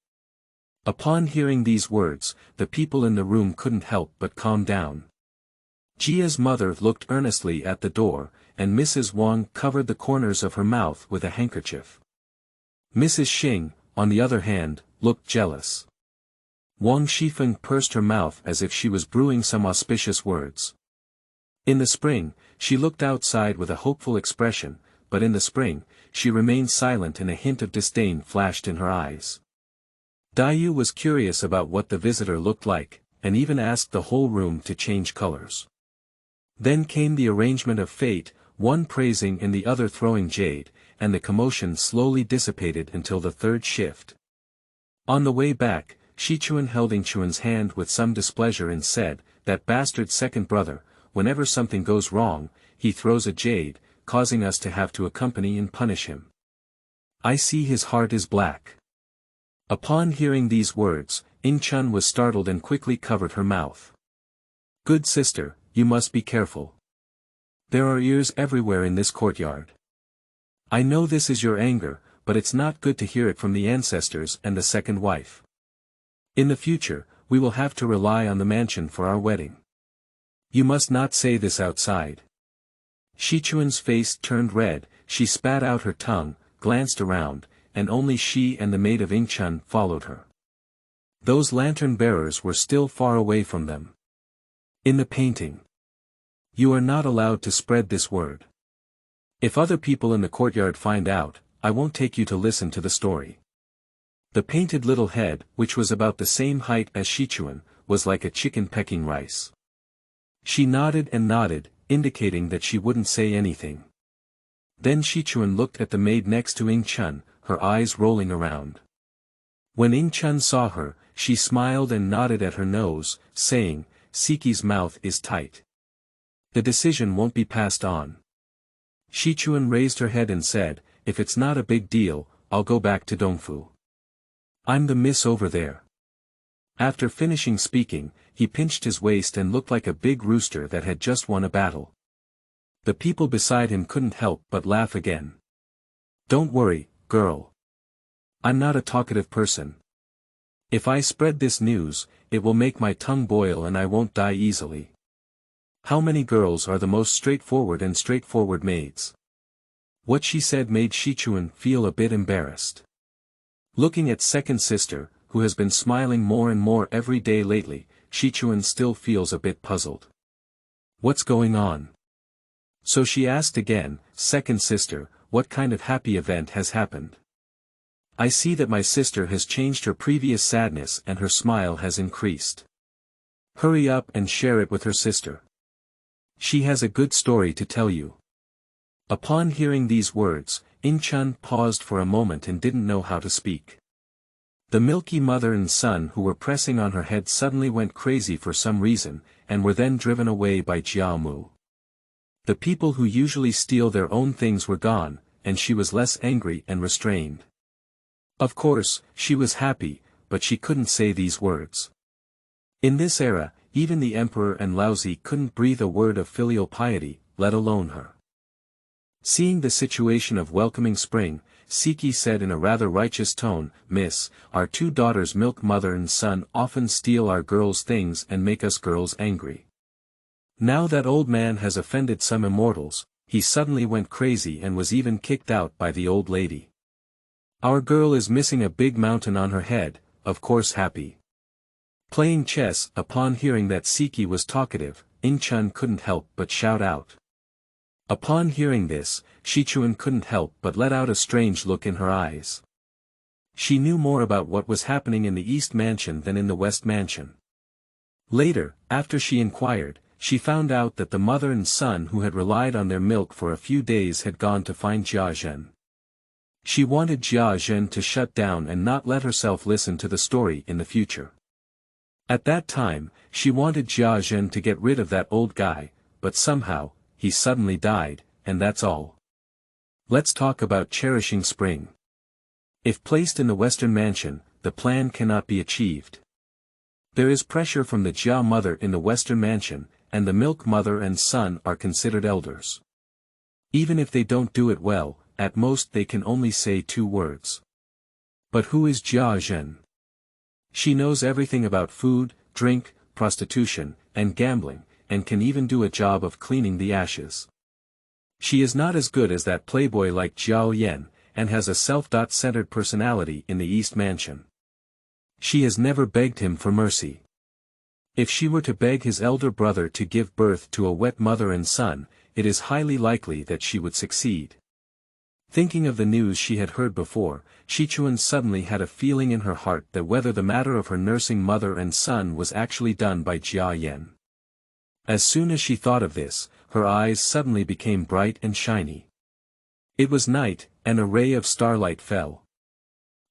Upon hearing these words, the people in the room couldn't help but calm down. Jia's mother looked earnestly at the door, and Mrs. Wang covered the corners of her mouth with a handkerchief. Mrs. Xing, on the other hand, looked jealous. Wang Shifeng pursed her mouth as if she was brewing some auspicious words. In the spring, she looked outside with a hopeful expression, but in the spring, she remained silent and a hint of disdain flashed in her eyes. Daiyu was curious about what the visitor looked like, and even asked the whole room to change colors. Then came the arrangement of fate, one praising and the other throwing jade, and the commotion slowly dissipated until the third shift. On the way back, Xuezhong held Yingchuan's hand with some displeasure and said, that bastard second brother, whenever something goes wrong, he throws a jade, causing us to have to accompany and punish him. I see his heart is black. Upon hearing these words, Yingchun was startled and quickly covered her mouth. Good sister, you must be careful. There are ears everywhere in this courtyard. I know this is your anger, but it's not good to hear it from the ancestors and the second wife. In the future, we will have to rely on the mansion for our wedding. You must not say this outside. Xuezhong's face turned red, she spat out her tongue, glanced around, and only she and the maid of Yingchun followed her. Those lantern bearers were still far away from them. In the painting. You are not allowed to spread this word. If other people in the courtyard find out, I won't take you to listen to the story. The painted little head, which was about the same height as Xuezhong, was like a chicken pecking rice. She nodded and nodded, indicating that she wouldn't say anything. Then Xuezhong looked at the maid next to Yingchun, her eyes rolling around. When Yingchun saw her, she smiled and nodded at her nose, saying, Siki's mouth is tight. The decision won't be passed on. Xuezhong raised her head and said, if it's not a big deal, I'll go back to Dongfu. I'm the miss over there. After finishing speaking, he pinched his waist and looked like a big rooster that had just won a battle. The people beside him couldn't help but laugh again. Don't worry, girl. I'm not a talkative person. If I spread this news, it will make my tongue boil and I won't die easily. How many girls are the most straightforward maids? What she said made Xuezhong feel a bit embarrassed. Looking at second sister, who has been smiling more and more every day lately, Xuezhong still feels a bit puzzled. What's going on? So she asked again, second sister, what kind of happy event has happened? I see that my sister has changed her previous sadness and her smile has increased. Hurry up and share it with her sister. She has a good story to tell you. Upon hearing these words, In-chun paused for a moment and didn't know how to speak. The milky mother and son who were pressing on her head suddenly went crazy for some reason, and were then driven away by Jiamu. The people who usually steal their own things were gone, and she was less angry and restrained. Of course, she was happy, but she couldn't say these words. In this era, even the emperor and Laozi couldn't breathe a word of filial piety, let alone her. Seeing the situation of welcoming spring, Siki said in a rather righteous tone, Miss, our two daughters milk mother and son often steal our girls' things and make us girls angry. Now that old man has offended some immortals, he suddenly went crazy and was even kicked out by the old lady. Our girl is missing a big mountain on her head, of course happy. Playing chess. Upon hearing that Siki was talkative, In-chun couldn't help but shout out. Upon hearing this, Xuezhong couldn't help but let out a strange look in her eyes. She knew more about what was happening in the East Mansion than in the West Mansion. Later, after she inquired, she found out that the mother and son who had relied on their milk for a few days had gone to find Jiazhen. She wanted Jiazhen to shut down and not let herself listen to the story in the future. At that time, she wanted Jiazhen to get rid of that old guy, but somehow, he suddenly died, and that's all. Let's talk about cherishing spring. If placed in the Western Mansion, the plan cannot be achieved. There is pressure from the Jia mother in the Western Mansion, and the milk mother and son are considered elders. Even if they don't do it well, at most they can only say 2 words. But who is Jiazhen? She knows everything about food, drink, prostitution, and gambling, and can even do a job of cleaning the ashes. She is not as good as that playboy like Zhao Yan, and has a self-centered personality in the East Mansion. She has never begged him for mercy. If she were to beg his elder brother to give birth to a wet mother and son, it is highly likely that she would succeed. Thinking of the news she had heard before, Xuezhong suddenly had a feeling in her heart that whether the matter of her nursing mother and son was actually done by Jia Yan. As soon as she thought of this, her eyes suddenly became bright and shiny. It was night, and a ray of starlight fell.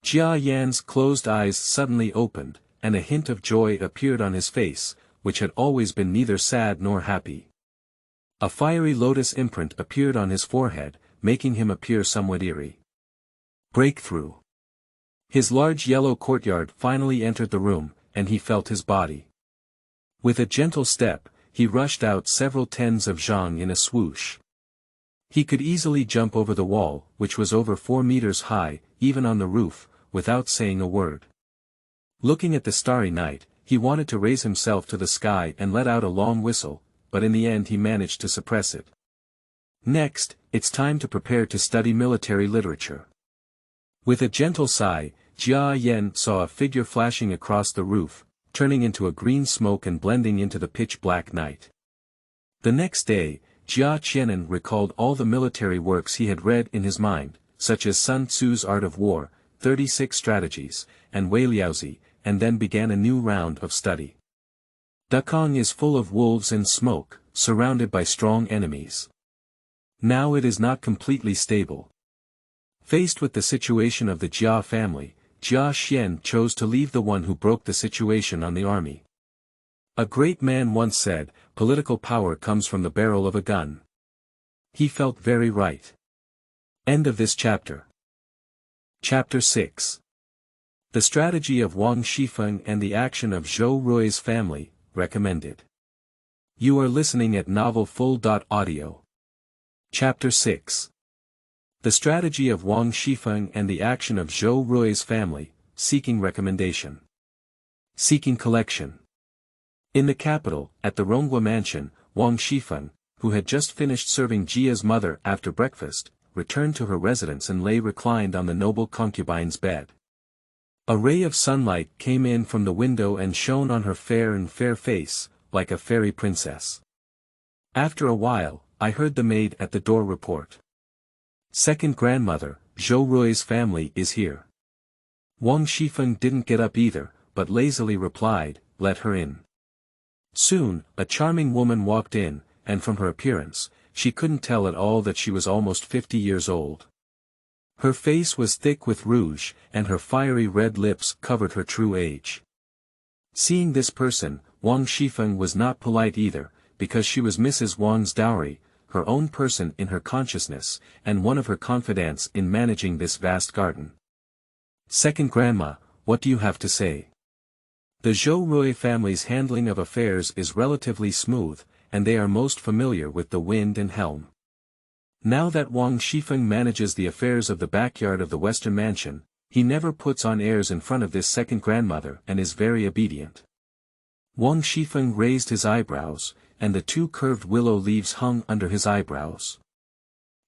Jia Yan's closed eyes suddenly opened, and a hint of joy appeared on his face, which had always been neither sad nor happy. A fiery lotus imprint appeared on his forehead, making him appear somewhat eerie. Breakthrough. His large yellow courtyard finally entered the room, and he felt his body. With a gentle step, he rushed out several tens of zhang in a swoosh. He could easily jump over the wall, which was over 4 meters high, even on the roof, without saying a word. Looking at the starry night, he wanted to raise himself to the sky and let out a long whistle, but in the end he managed to suppress it. Next, it's time to prepare to study military literature. With a gentle sigh, Jia Yan saw a figure flashing across the roof, turning into a green smoke and blending into the pitch-black night. The next day, Jia Qianan recalled all the military works he had read in his mind, such as Sun Tzu's Art of War, 36 Strategies, and Wei Liaozi, and then began a new round of study. Dakong is full of wolves and smoke, surrounded by strong enemies. Now it is not completely stable. Faced with the situation of the Jia family, Jia Xian chose to leave the one who broke the situation on the army. A great man once said, political power comes from the barrel of a gun. He felt very right. End of this chapter. Chapter 6. The strategy of Wang Shifeng and the action of Zhou Rui's family, recommended. You are listening at novelfull.audio. Chapter 6. The strategy of Wang Shifeng and the action of Zhou Rui's family, seeking recommendation. Seeking collection. In the capital, at the Ronghua mansion, Wang Shifeng, who had just finished serving Jia's mother after breakfast, returned to her residence and lay reclined on the noble concubine's bed. A ray of sunlight came in from the window and shone on her fair face, like a fairy princess. After a while, I heard the maid at the door report. Second grandmother, Zhou Rui's family is here. Wang Shifeng didn't get up either, but lazily replied, let her in. Soon, a charming woman walked in, and from her appearance, she couldn't tell at all that she was almost 50 years old. Her face was thick with rouge, and her fiery red lips covered her true age. Seeing this person, Wang Shifeng was not polite either, because she was Mrs. Wang's dowry, her own person in her consciousness, and one of her confidants in managing this vast garden. Second grandma, what do you have to say? The Zhou Rui family's handling of affairs is relatively smooth, and they are most familiar with the wind and helm. Now that Wang Shifeng manages the affairs of the backyard of the Western Mansion, he never puts on airs in front of this second grandmother and is very obedient. Wang Shifeng raised his eyebrows, and the two curved willow leaves hung under his eyebrows.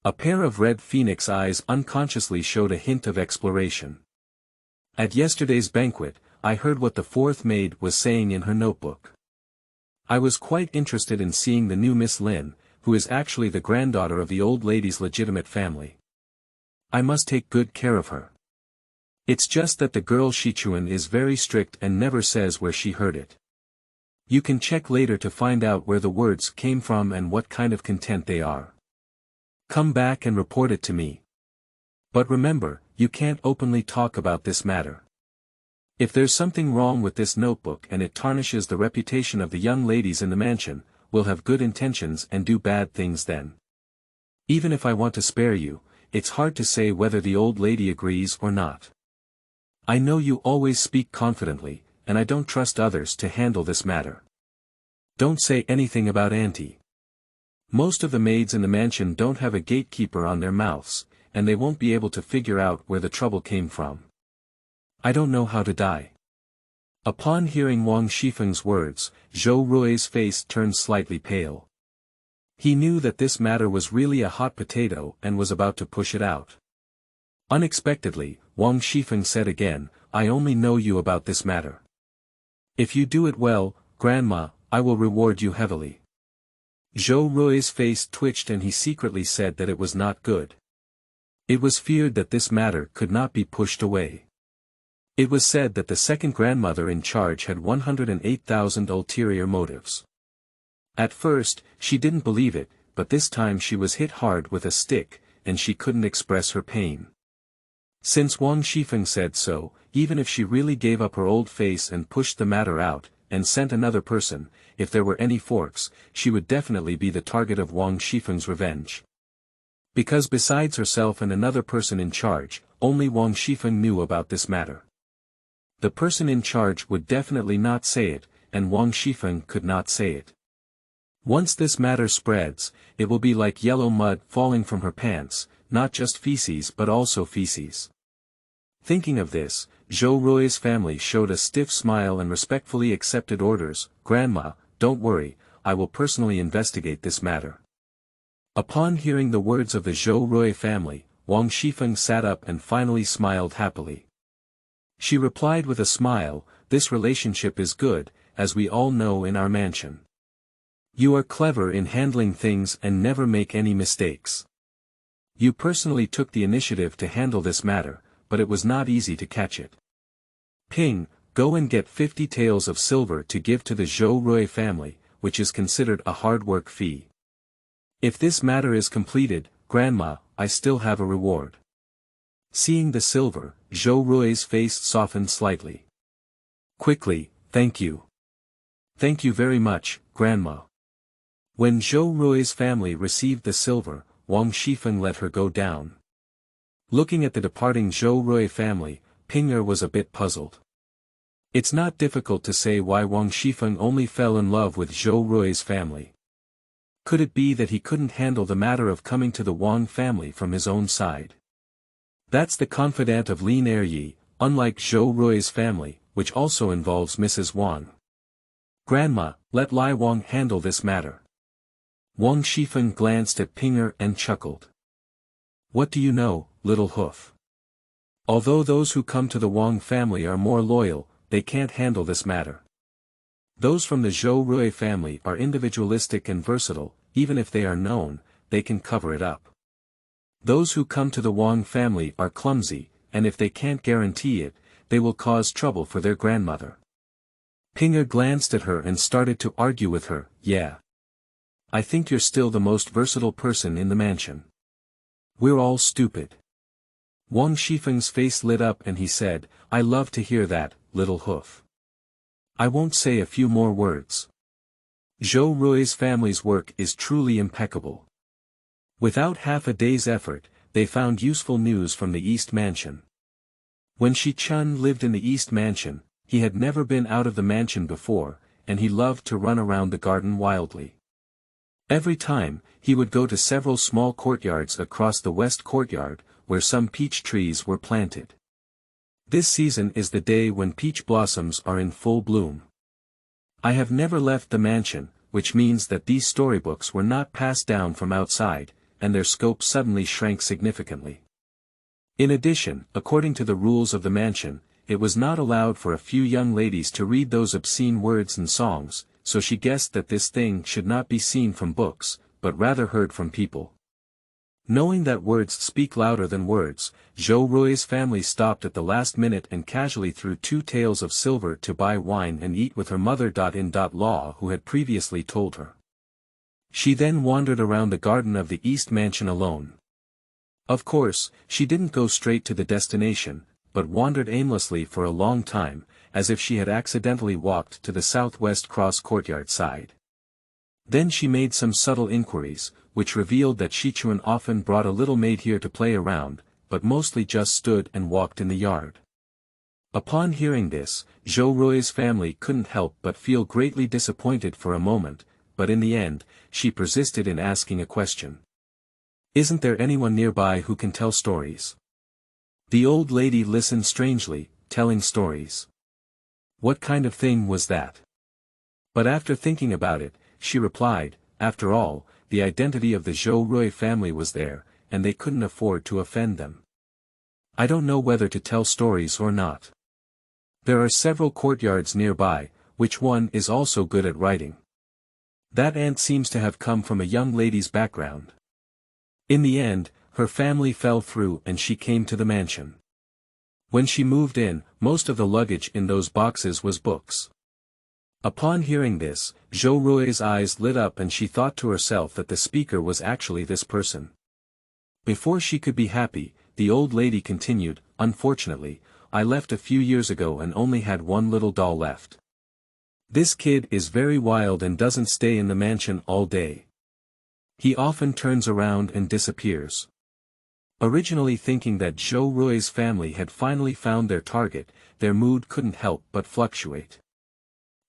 A pair of red phoenix eyes unconsciously showed a hint of exploration. At yesterday's banquet, I heard what the fourth maid was saying in her notebook. I was quite interested in seeing the new Miss Lin, who is actually the granddaughter of the old lady's legitimate family. I must take good care of her. It's just that the girl Shichuan is very strict and never says where she heard it. You can check later to find out where the words came from and what kind of content they are. Come back and report it to me. But remember, you can't openly talk about this matter. If there's something wrong with this notebook and it tarnishes the reputation of the young ladies in the mansion, we'll have good intentions and do bad things then. Even if I want to spare you, it's hard to say whether the old lady agrees or not. I know you always speak confidently, and I don't trust others to handle this matter. Don't say anything about Auntie. Most of the maids in the mansion don't have a gatekeeper on their mouths, and they won't be able to figure out where the trouble came from. I don't know how to die. Upon hearing Wang Shifeng's words, Zhou Rui's face turned slightly pale. He knew that this matter was really a hot potato and was about to push it out. Unexpectedly, Wang Shifeng said again, I only know you about this matter. If you do it well, Grandma, I will reward you heavily. Zhou Rui's face twitched and he secretly said that it was not good. It was feared that this matter could not be pushed away. It was said that the second grandmother in charge had 108,000 ulterior motives. At first, she didn't believe it, but this time she was hit hard with a stick, and she couldn't express her pain. Since Wang Shifeng said so, even if she really gave up her old face and pushed the matter out, and sent another person, if there were any forks, she would definitely be the target of Wang Shifeng's revenge. Because besides herself and another person in charge, only Wang Shifeng knew about this matter. The person in charge would definitely not say it, and Wang Shifeng could not say it. Once this matter spreads, it will be like yellow mud falling from her pants, not just feces but also feces. Thinking of this, Zhou Rui's family showed a stiff smile and respectfully accepted orders. Grandma, don't worry, I will personally investigate this matter. Upon hearing the words of the Zhou Rui family, Wang Shifeng sat up and finally smiled happily. She replied with a smile, this relationship is good, as we all know in our mansion. You are clever in handling things and never make any mistakes. You personally took the initiative to handle this matter, but it was not easy to catch it. Ping, go and get 50 taels of silver to give to the Zhou Rui family, which is considered a hard work fee. If this matter is completed, Grandma, I still have a reward. Seeing the silver, Zhou Rui's face softened slightly. Quickly, thank you. Thank you very much, Grandma. When Zhou Rui's family received the silver, Wang Shifeng let her go down. Looking at the departing Zhou Rui family, Ping'er was a bit puzzled. It's not difficult to say why Wang Shifeng only fell in love with Zhou Rui's family. Could it be that he couldn't handle the matter of coming to the Wang family from his own side? That's the confidant of Lin Eryi, unlike Zhou Rui's family, which also involves Mrs. Wang. Grandma, let Lai Wang handle this matter. Wang Shifeng glanced at Ping'er and chuckled. What do you know, little hoof? Although those who come to the Wang family are more loyal, they can't handle this matter. Those from the Zhou Rui family are individualistic and versatile, even if they are known, they can cover it up. Those who come to the Wang family are clumsy, and if they can't guarantee it, they will cause trouble for their grandmother. Pinga glanced at her and started to argue with her. Yeah. I think you're still the most versatile person in the mansion. We're all stupid. Wang Shifeng's face lit up and he said, I love to hear that, little hoof. I won't say a few more words. Zhou Rui's family's work is truly impeccable. Without half a day's effort, they found useful news from the East Mansion. When Shi Chun lived in the East Mansion, he had never been out of the mansion before, and he loved to run around the garden wildly. Every time, he would go to several small courtyards across the West Courtyard, where some peach trees were planted. This season is the day when peach blossoms are in full bloom. I have never left the mansion, which means that these storybooks were not passed down from outside, and their scope suddenly shrank significantly. In addition, according to the rules of the mansion, it was not allowed for a few young ladies to read those obscene words and songs, so she guessed that this thing should not be seen from books, but rather heard from people. Knowing that words speak louder than words, Zhou Rui's family stopped at the last minute and casually threw 2 taels of silver to buy wine and eat with her mother-in-law who had previously told her. She then wandered around the garden of the East Mansion alone. Of course, she didn't go straight to the destination, but wandered aimlessly for a long time, as if she had accidentally walked to the southwest cross courtyard side. Then she made some subtle inquiries, which revealed that Sichuan often brought a little maid here to play around, but mostly just stood and walked in the yard. Upon hearing this, Zhou Rui's family couldn't help but feel greatly disappointed for a moment, but in the end, she persisted in asking a question. Isn't there anyone nearby who can tell stories? The old lady listened strangely, telling stories. What kind of thing was that? But after thinking about it, she replied, after all, the identity of the Zhou Rui family was there, and they couldn't afford to offend them. I don't know whether to tell stories or not. There are several courtyards nearby, which one is also good at writing. That aunt seems to have come from a young lady's background. In the end, her family fell through and she came to the mansion. When she moved in, most of the luggage in those boxes was books. Upon hearing this, Zhou Rui's eyes lit up and she thought to herself that the speaker was actually this person. Before she could be happy, the old lady continued, unfortunately, I left a few years ago and only had one little doll left. This kid is very wild and doesn't stay in the mansion all day. He often turns around and disappears. Originally thinking that Zhou Rui's family had finally found their target, their mood couldn't help but fluctuate.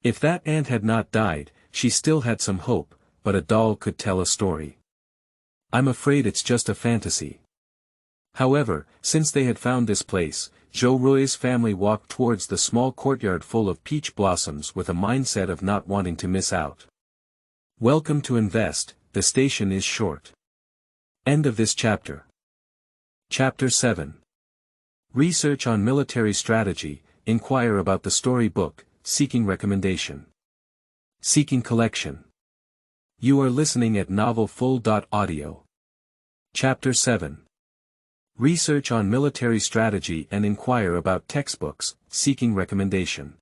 If that aunt had not died, she still had some hope, but a doll could tell a story. I'm afraid it's just a fantasy. However, since they had found this place, Zhou Rui's family walked towards the small courtyard full of peach blossoms with a mindset of not wanting to miss out. Welcome to Invest, the station is short. End of this chapter. Chapter 7. Research on military strategy, inquire about the story book, seeking recommendation. Seeking collection. You are listening at novelfull.audio. Chapter 7. Research on military strategy and inquire about textbooks, seeking recommendation.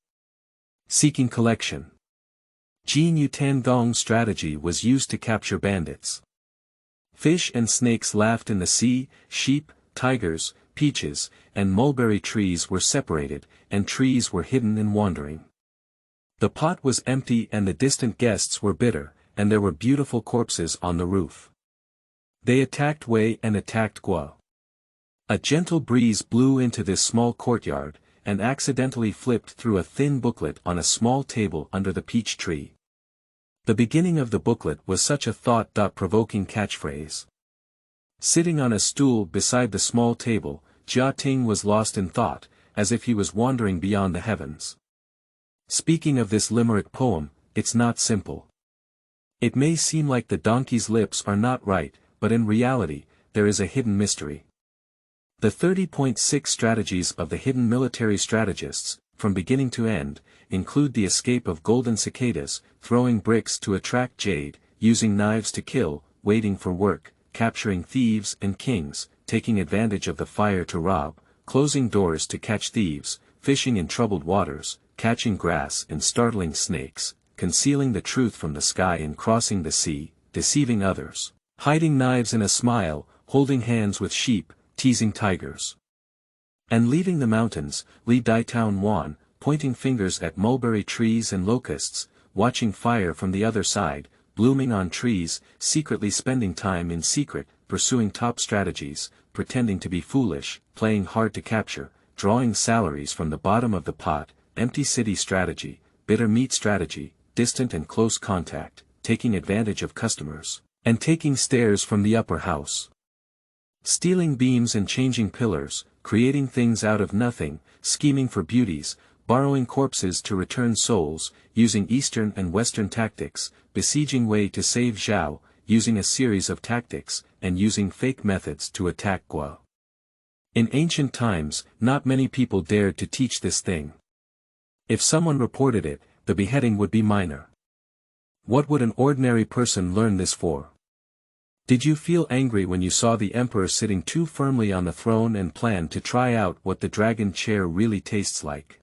Seeking collection. Jin Yutan Gong strategy was used to capture bandits. Fish and snakes laughed in the sea, sheep, tigers, peaches, and mulberry trees were separated, and trees were hidden and wandering. The pot was empty and the distant guests were bitter, and there were beautiful corpses on the roof. They attacked Wei and attacked Guo. A gentle breeze blew into this small courtyard, and accidentally flipped through a thin booklet on a small table under the peach tree. The beginning of the booklet was such a thought-provoking catchphrase. Sitting on a stool beside the small table, Jia Ting was lost in thought, as if he was wandering beyond the heavens. Speaking of this limerick poem, it's not simple. It may seem like the donkey's lips are not right, but in reality, there is a hidden mystery. The 30.6 strategies of the hidden military strategists, from beginning to end, include the escape of golden cicadas, throwing bricks to attract jade, using knives to kill, waiting for work, capturing thieves and kings, taking advantage of the fire to rob, closing doors to catch thieves, fishing in troubled waters, catching grass and startling snakes, concealing the truth from the sky and crossing the sea, deceiving others, hiding knives in a smile, holding hands with sheep, teasing tigers. And leaving the mountains, Li Dai Town Wan, pointing fingers at mulberry trees and locusts, watching fire from the other side, blooming on trees, secretly spending time in secret, pursuing top strategies, pretending to be foolish, playing hard to capture, drawing salaries from the bottom of the pot, empty city strategy, bitter meat strategy, distant and close contact, taking advantage of customers, and taking stairs from the upper house. Stealing beams and changing pillars, creating things out of nothing, scheming for beauties, borrowing corpses to return souls, using Eastern and Western tactics, besieging Wei to save Zhao, using a series of tactics, and using fake methods to attack Guo. In ancient times, not many people dared to teach this thing. If someone reported it, the beheading would be minor. What would an ordinary person learn this for? Did you feel angry when you saw the emperor sitting too firmly on the throne and planned to try out what the dragon chair really tastes like?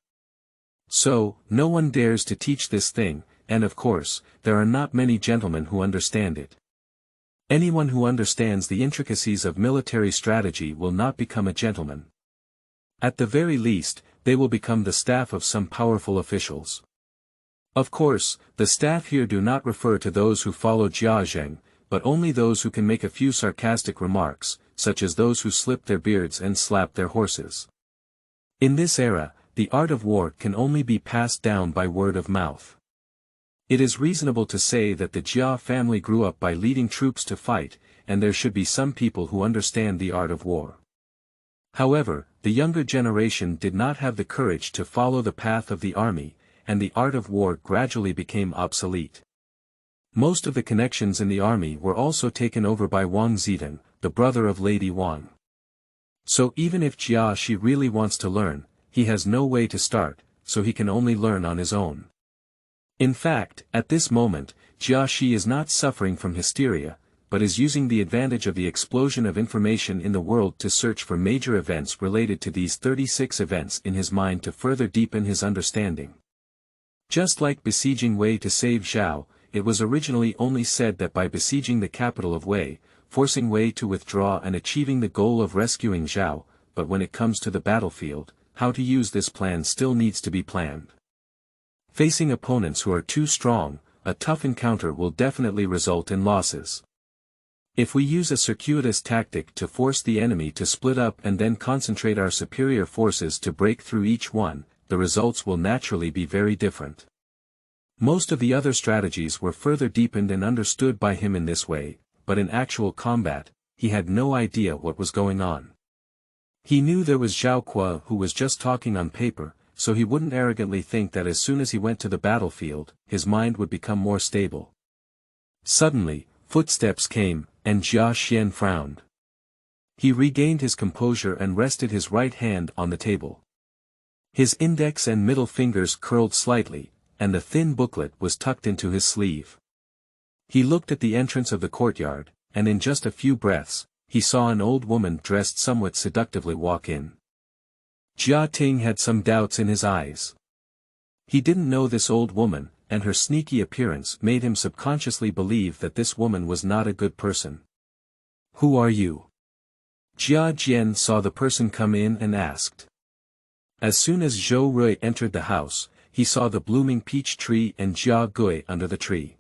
So, no one dares to teach this thing, and of course, there are not many gentlemen who understand it. Anyone who understands the intricacies of military strategy will not become a gentleman. At the very least, they will become the staff of some powerful officials. Of course, the staff here do not refer to those who follow Xuezhong, but only those who can make a few sarcastic remarks, such as those who slip their beards and slap their horses. In this era, the art of war can only be passed down by word of mouth. It is reasonable to say that the Jia family grew up by leading troops to fight, and there should be some people who understand the art of war. However, the younger generation did not have the courage to follow the path of the army, and the art of war gradually became obsolete. Most of the connections in the army were also taken over by Wang Zidong, the brother of Lady Wang. So even if Jia Shi really wants to learn, he has no way to start, so he can only learn on his own. In fact, at this moment, Jia Shi is not suffering from hysteria, but is using the advantage of the explosion of information in the world to search for major events related to these 36 events in his mind to further deepen his understanding. Just like besieging Wei to save Zhao, it was originally only said that by besieging the capital of Wei, forcing Wei to withdraw and achieving the goal of rescuing Zhao, but when it comes to the battlefield, how to use this plan still needs to be planned. Facing opponents who are too strong, a tough encounter will definitely result in losses. If we use a circuitous tactic to force the enemy to split up and then concentrate our superior forces to break through each one, the results will naturally be very different. Most of the other strategies were further deepened and understood by him in this way, but in actual combat, he had no idea what was going on. He knew there was Zhao Kuo who was just talking on paper, so he wouldn't arrogantly think that as soon as he went to the battlefield, his mind would become more stable. Suddenly, footsteps came, and Jia Xian frowned. He regained his composure and rested his right hand on the table. His index and middle fingers curled slightly, and the thin booklet was tucked into his sleeve. He looked at the entrance of the courtyard, and in just a few breaths, he saw an old woman dressed somewhat seductively walk in. Jia Ting had some doubts in his eyes. He didn't know this old woman, and her sneaky appearance made him subconsciously believe that this woman was not a good person. "Who are you?" Jia Jian saw the person come in and asked. As soon as Zhou Rui entered the house, he saw the blooming peach tree and Jia Gui under the tree.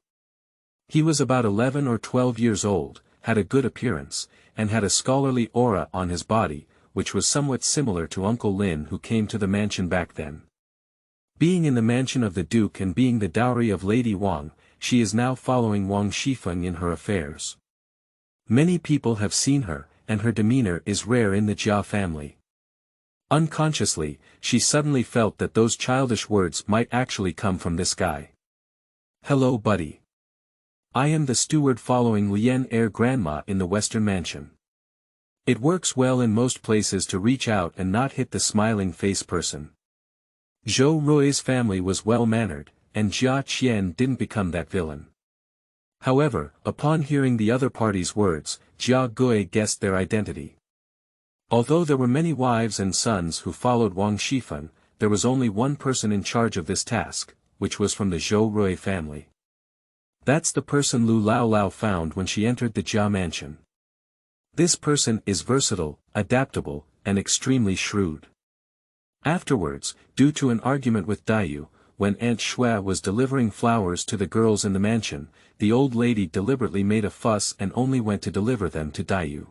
He was about 11 or 12 years old, had a good appearance, and had a scholarly aura on his body, which was somewhat similar to Uncle Lin who came to the mansion back then. Being in the mansion of the Duke and being the dowry of Lady Wang, she is now following Wang Shifeng in her affairs. Many people have seen her, and her demeanor is rare in the Jia family. Unconsciously, she suddenly felt that those childish words might actually come from this guy. "Hello buddy. I am the steward following Lian Heir Grandma in the Western Mansion. It works well in most places to reach out and not hit the smiling face person. Zhou Rui's family was well-mannered, and Jia Qian didn't become that villain. However, upon hearing the other party's words, Jia Gui guessed their identity. Although there were many wives and sons who followed Wang Shifan, there was only one person in charge of this task, which was from the Zhou Rui family. That's the person Lu Laolao found when she entered the Jia mansion. This person is versatile, adaptable, and extremely shrewd. Afterwards, due to an argument with Daiyu, when Aunt Xue was delivering flowers to the girls in the mansion, the old lady deliberately made a fuss and only went to deliver them to Daiyu.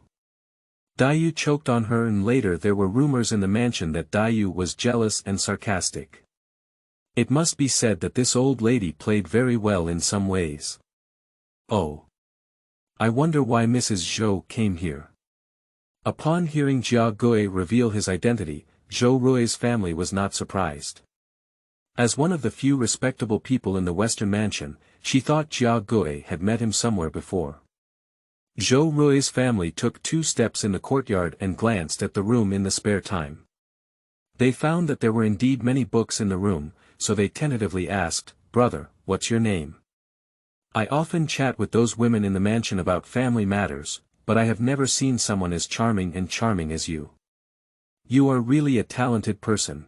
Daiyu choked on her, and later there were rumors in the mansion that Daiyu was jealous and sarcastic. It must be said that this old lady played very well in some ways. Oh. I wonder why Mrs. Zhou came here. Upon hearing Jia Gui reveal his identity, Zhou Rui's family was not surprised. As one of the few respectable people in the Western Mansion, she thought Jia Gui had met him somewhere before. Zhou Rui's family took 2 steps in the courtyard and glanced at the room in the spare time. They found that there were indeed many books in the room, so they tentatively asked, "Brother, what's your name? I often chat with those women in the mansion about family matters, but I have never seen someone as charming as you. You are really a talented person."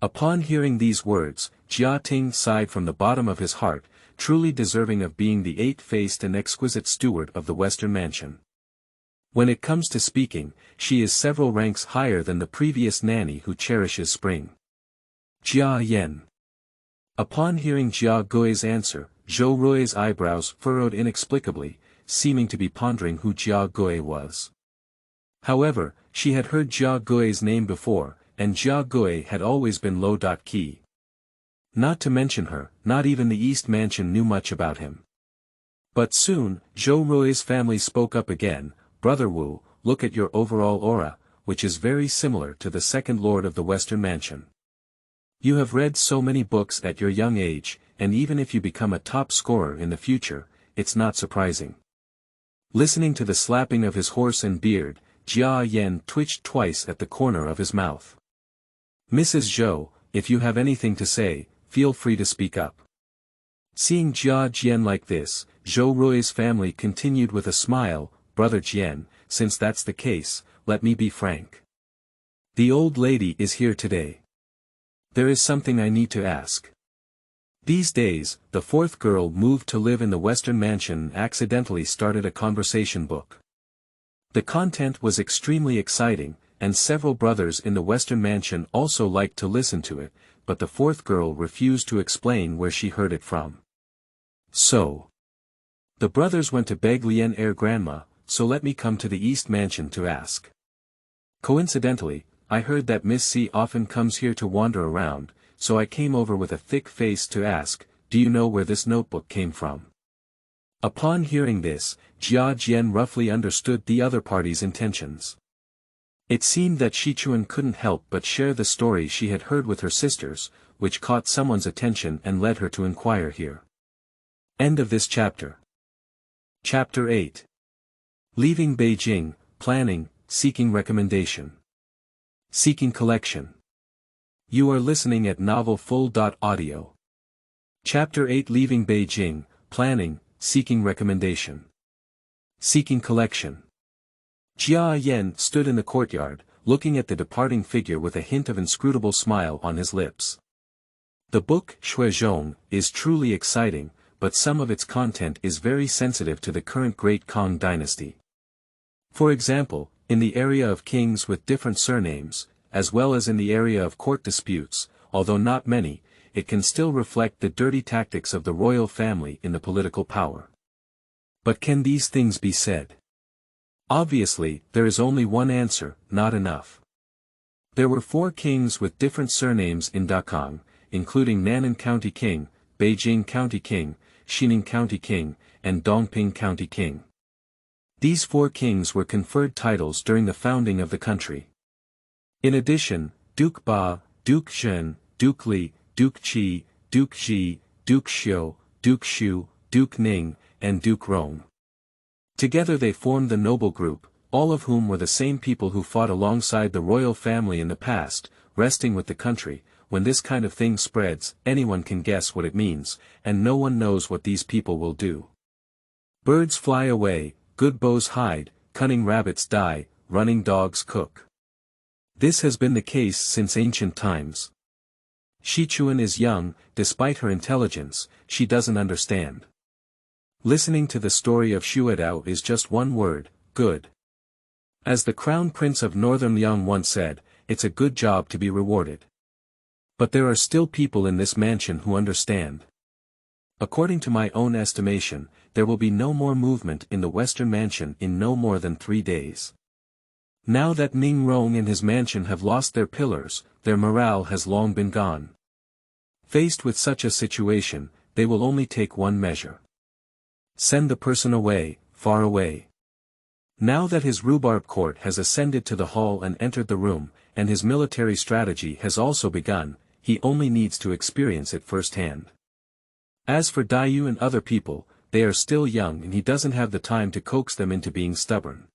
Upon hearing these words, Jia Ting sighed from the bottom of his heart, truly deserving of being the 8-faced and exquisite steward of the Western Mansion. When it comes to speaking, she is several ranks higher than the previous nanny who cherishes spring. Jia Yen. Upon hearing Jia Gui's answer, Zhou Rui's eyebrows furrowed inexplicably, seeming to be pondering who Jia Gui was. However, she had heard Jia Gui's name before, and Jia Gui had always been low-key. Not to mention her, not even the East Mansion knew much about him. But soon, Zhou Rui's family spoke up again. "Brother Wu, look at your overall aura, which is very similar to the second lord of the Western Mansion. You have read so many books at your young age, and even if you become a top scorer in the future, it's not surprising." Listening to the slapping of his horse and beard, Jia Yen twitched twice at the corner of his mouth. "Mrs. Zhou, if you have anything to say, feel free to speak up." Seeing Jia Jian like this, Zhou Rui's family continued with a smile, "Brother Jian, since that's the case, let me be frank. The old lady is here today. There is something I need to ask." These days, the 4th girl moved to live in the Western Mansion and accidentally started a conversation book. The content was extremely exciting, and several brothers in the Western Mansion also liked to listen to it, but the 4th girl refused to explain where she heard it from. So, the brothers went to beg Lian Air Grandma, "So let me come to the East Mansion to ask. Coincidentally, I heard that Miss C often comes here to wander around, so I came over with a thick face to ask, do you know where this notebook came from?" Upon hearing this, Jia Jian roughly understood the other party's intentions. It seemed that Shichuan couldn't help but share the story she had heard with her sisters, which caught someone's attention and led her to inquire here. End of this chapter. Chapter 8. Leaving Beijing, Planning, Seeking Recommendation. Seeking Collection. You are listening at novelfull.audio. Chapter 8. Leaving Beijing, Planning, Seeking Recommendation. Seeking Collection. Jia Yen stood in the courtyard, looking at the departing figure with a hint of inscrutable smile on his lips. The book, Xuezhong, is truly exciting, but some of its content is very sensitive to the current Great Kong dynasty. For example, in the area of kings with different surnames, as well as in the area of court disputes, although not many, it can still reflect the dirty tactics of the royal family in the political power. But can these things be said? Obviously, there is only one answer: not enough. There were 4 kings with different surnames in Dakang, including Nanning County King, Beijing County King, Xining County King, and Dongping County King. These 4 kings were conferred titles during the founding of the country. In addition, Duke Ba, Duke Zhen, Duke Li, Duke Qi, Duke Ji, Duke Xiu, Duke Xu, Duke Ning, and Duke Rong. Together they formed the noble group, all of whom were the same people who fought alongside the royal family in the past, resting with the country. When this kind of thing spreads, anyone can guess what it means, and no one knows what these people will do. Birds fly away, good bows hide, cunning rabbits die, running dogs cook. This has been the case since ancient times. Xuezhong is young, despite her intelligence, she doesn't understand. Listening to the story of Xuezhong is just one word, good. As the Crown Prince of Northern Liang once said, it's a good job to be rewarded. But there are still people in this mansion who understand. According to my own estimation, there will be no more movement in the Western Mansion in no more than 3 days. Now that Ning Rong and his mansion have lost their pillars, their morale has long been gone. Faced with such a situation, they will only take one measure. Send the person away, far away. Now that his rhubarb court has ascended to the hall and entered the room, and his military strategy has also begun, he only needs to experience it firsthand. As for Dayu and other people, they are still young and he doesn't have the time to coax them into being stubborn.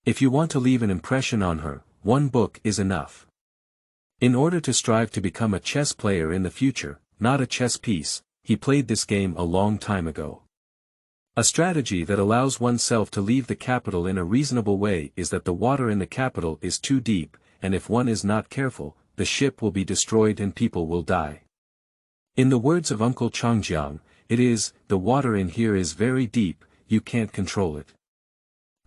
If you want to leave an impression on her, one book is enough. In order to strive to become a chess player in the future, not a chess piece, he played this game a long time ago. A strategy that allows oneself to leave the capital in a reasonable way is that the water in the capital is too deep, and if one is not careful, the ship will be destroyed and people will die. In the words of Uncle Changjiang, it is, the water in here is very deep, you can't control it.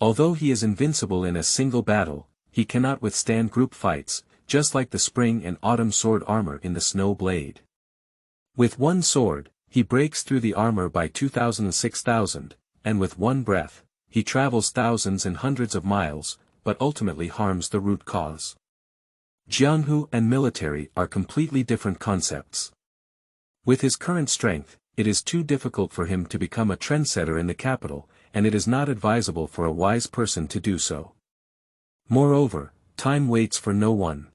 Although he is invincible in a single battle, he cannot withstand group fights, just like the spring and autumn sword armor in the snow blade. With one sword, he breaks through the armor by 2,000 and 6,000, and with one breath, he travels thousands and hundreds of miles, but ultimately harms the root cause. Jianghu and military are completely different concepts. With his current strength, it is too difficult for him to become a trendsetter in the capital, and it is not advisable for a wise person to do so. Moreover, time waits for no one.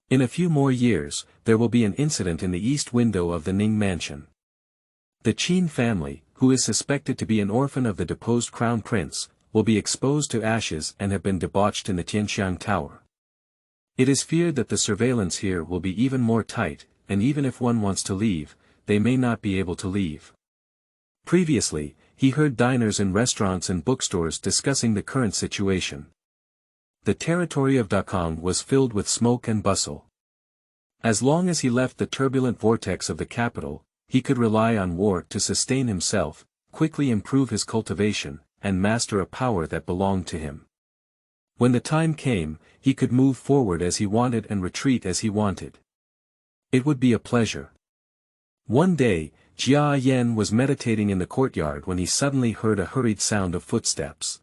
In a few more years, there will be an incident in the east window of the Ning Mansion. The Qin family, who is suspected to be an orphan of the deposed crown prince, will be exposed to ashes and have been debauched in the Tianxiang Tower. It is feared that the surveillance here will be even more tight, and even if one wants to leave, they may not be able to leave. Previously, he heard diners in restaurants and bookstores discussing the current situation. The territory of Dakong was filled with smoke and bustle. As long as he left the turbulent vortex of the capital, he could rely on war to sustain himself, quickly improve his cultivation, and master a power that belonged to him. When the time came, he could move forward as he wanted and retreat as he wanted. It would be a pleasure. One day, Jia Yan was meditating in the courtyard when he suddenly heard a hurried sound of footsteps.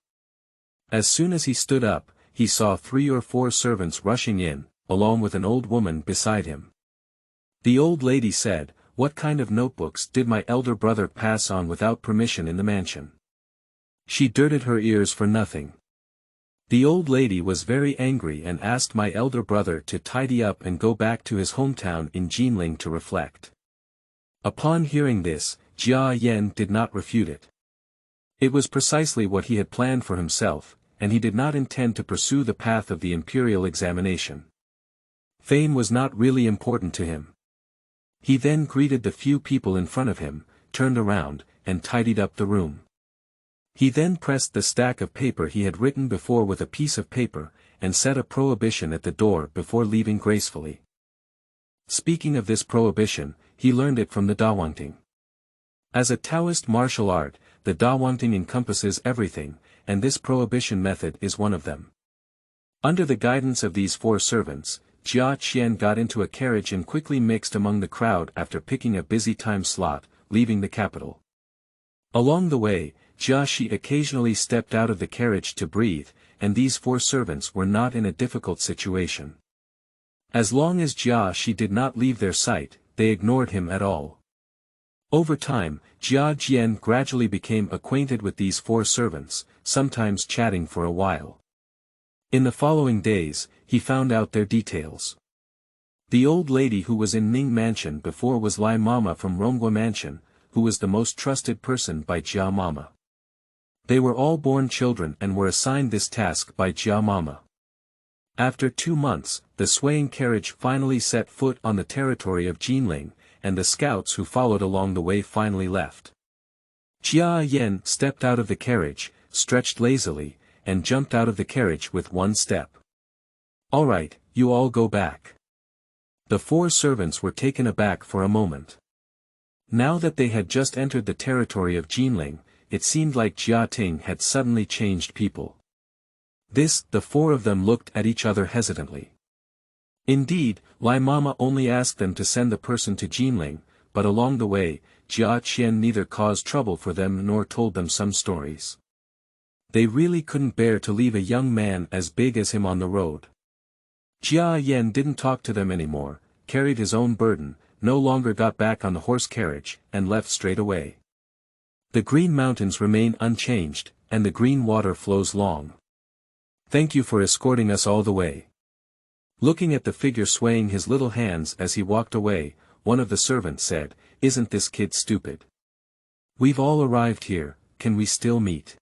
As soon as he stood up, he saw 3 or 4 servants rushing in, along with an old woman beside him. The old lady said, "What kind of notebooks did my elder brother pass on without permission in the mansion?" She dirted her ears for nothing. The old lady was very angry and asked my elder brother to tidy up and go back to his hometown in Jinling to reflect. Upon hearing this, Jia Yan did not refute it. It was precisely what he had planned for himself, and he did not intend to pursue the path of the imperial examination. Fame was not really important to him. He then greeted the few people in front of him, turned around, and tidied up the room. He then pressed the stack of paper he had written before with a piece of paper, and set a prohibition at the door before leaving gracefully. Speaking of this prohibition, he learned it from the Dawangting. As a Taoist martial art, the Dawangting encompasses everything, and this prohibition method is one of them. Under the guidance of these 4 servants, Jia Qian got into a carriage and quickly mixed among the crowd after picking a busy time slot, leaving the capital. Along the way, Jia Shi occasionally stepped out of the carriage to breathe, and these 4 servants were not in a difficult situation. As long as Jia Shi did not leave their sight, they ignored him at all. Over time, Jia Jian gradually became acquainted with these 4 servants, sometimes chatting for a while. In the following days, he found out their details. The old lady who was in Ning Mansion before was Lai Mama from Rongguo Mansion, who was the most trusted person by Jia Mama. They were all born children and were assigned this task by Jia Mama. After 2 months, the swaying carriage finally set foot on the territory of Jinling, and the scouts who followed along the way finally left. Jia Yan stepped out of the carriage, stretched lazily, and jumped out of the carriage with one step. "All right, you all go back." The 4 servants were taken aback for a moment. Now that they had just entered the territory of Jinling, it seemed like Jia Ting had suddenly changed people. The 4 of them looked at each other hesitantly. Indeed, Lai Mama only asked them to send the person to Jinling, but along the way, Jia Qian neither caused trouble for them nor told them some stories. They really couldn't bear to leave a young man as big as him on the road. Jia Yan didn't talk to them anymore, carried his own burden, no longer got back on the horse carriage, and left straight away. The green mountains remain unchanged, and the green water flows long. "Thank you for escorting us all the way." Looking at the figure swaying his little hands as he walked away, one of the servants said, "Isn't this kid stupid? We've all arrived here, can we still meet?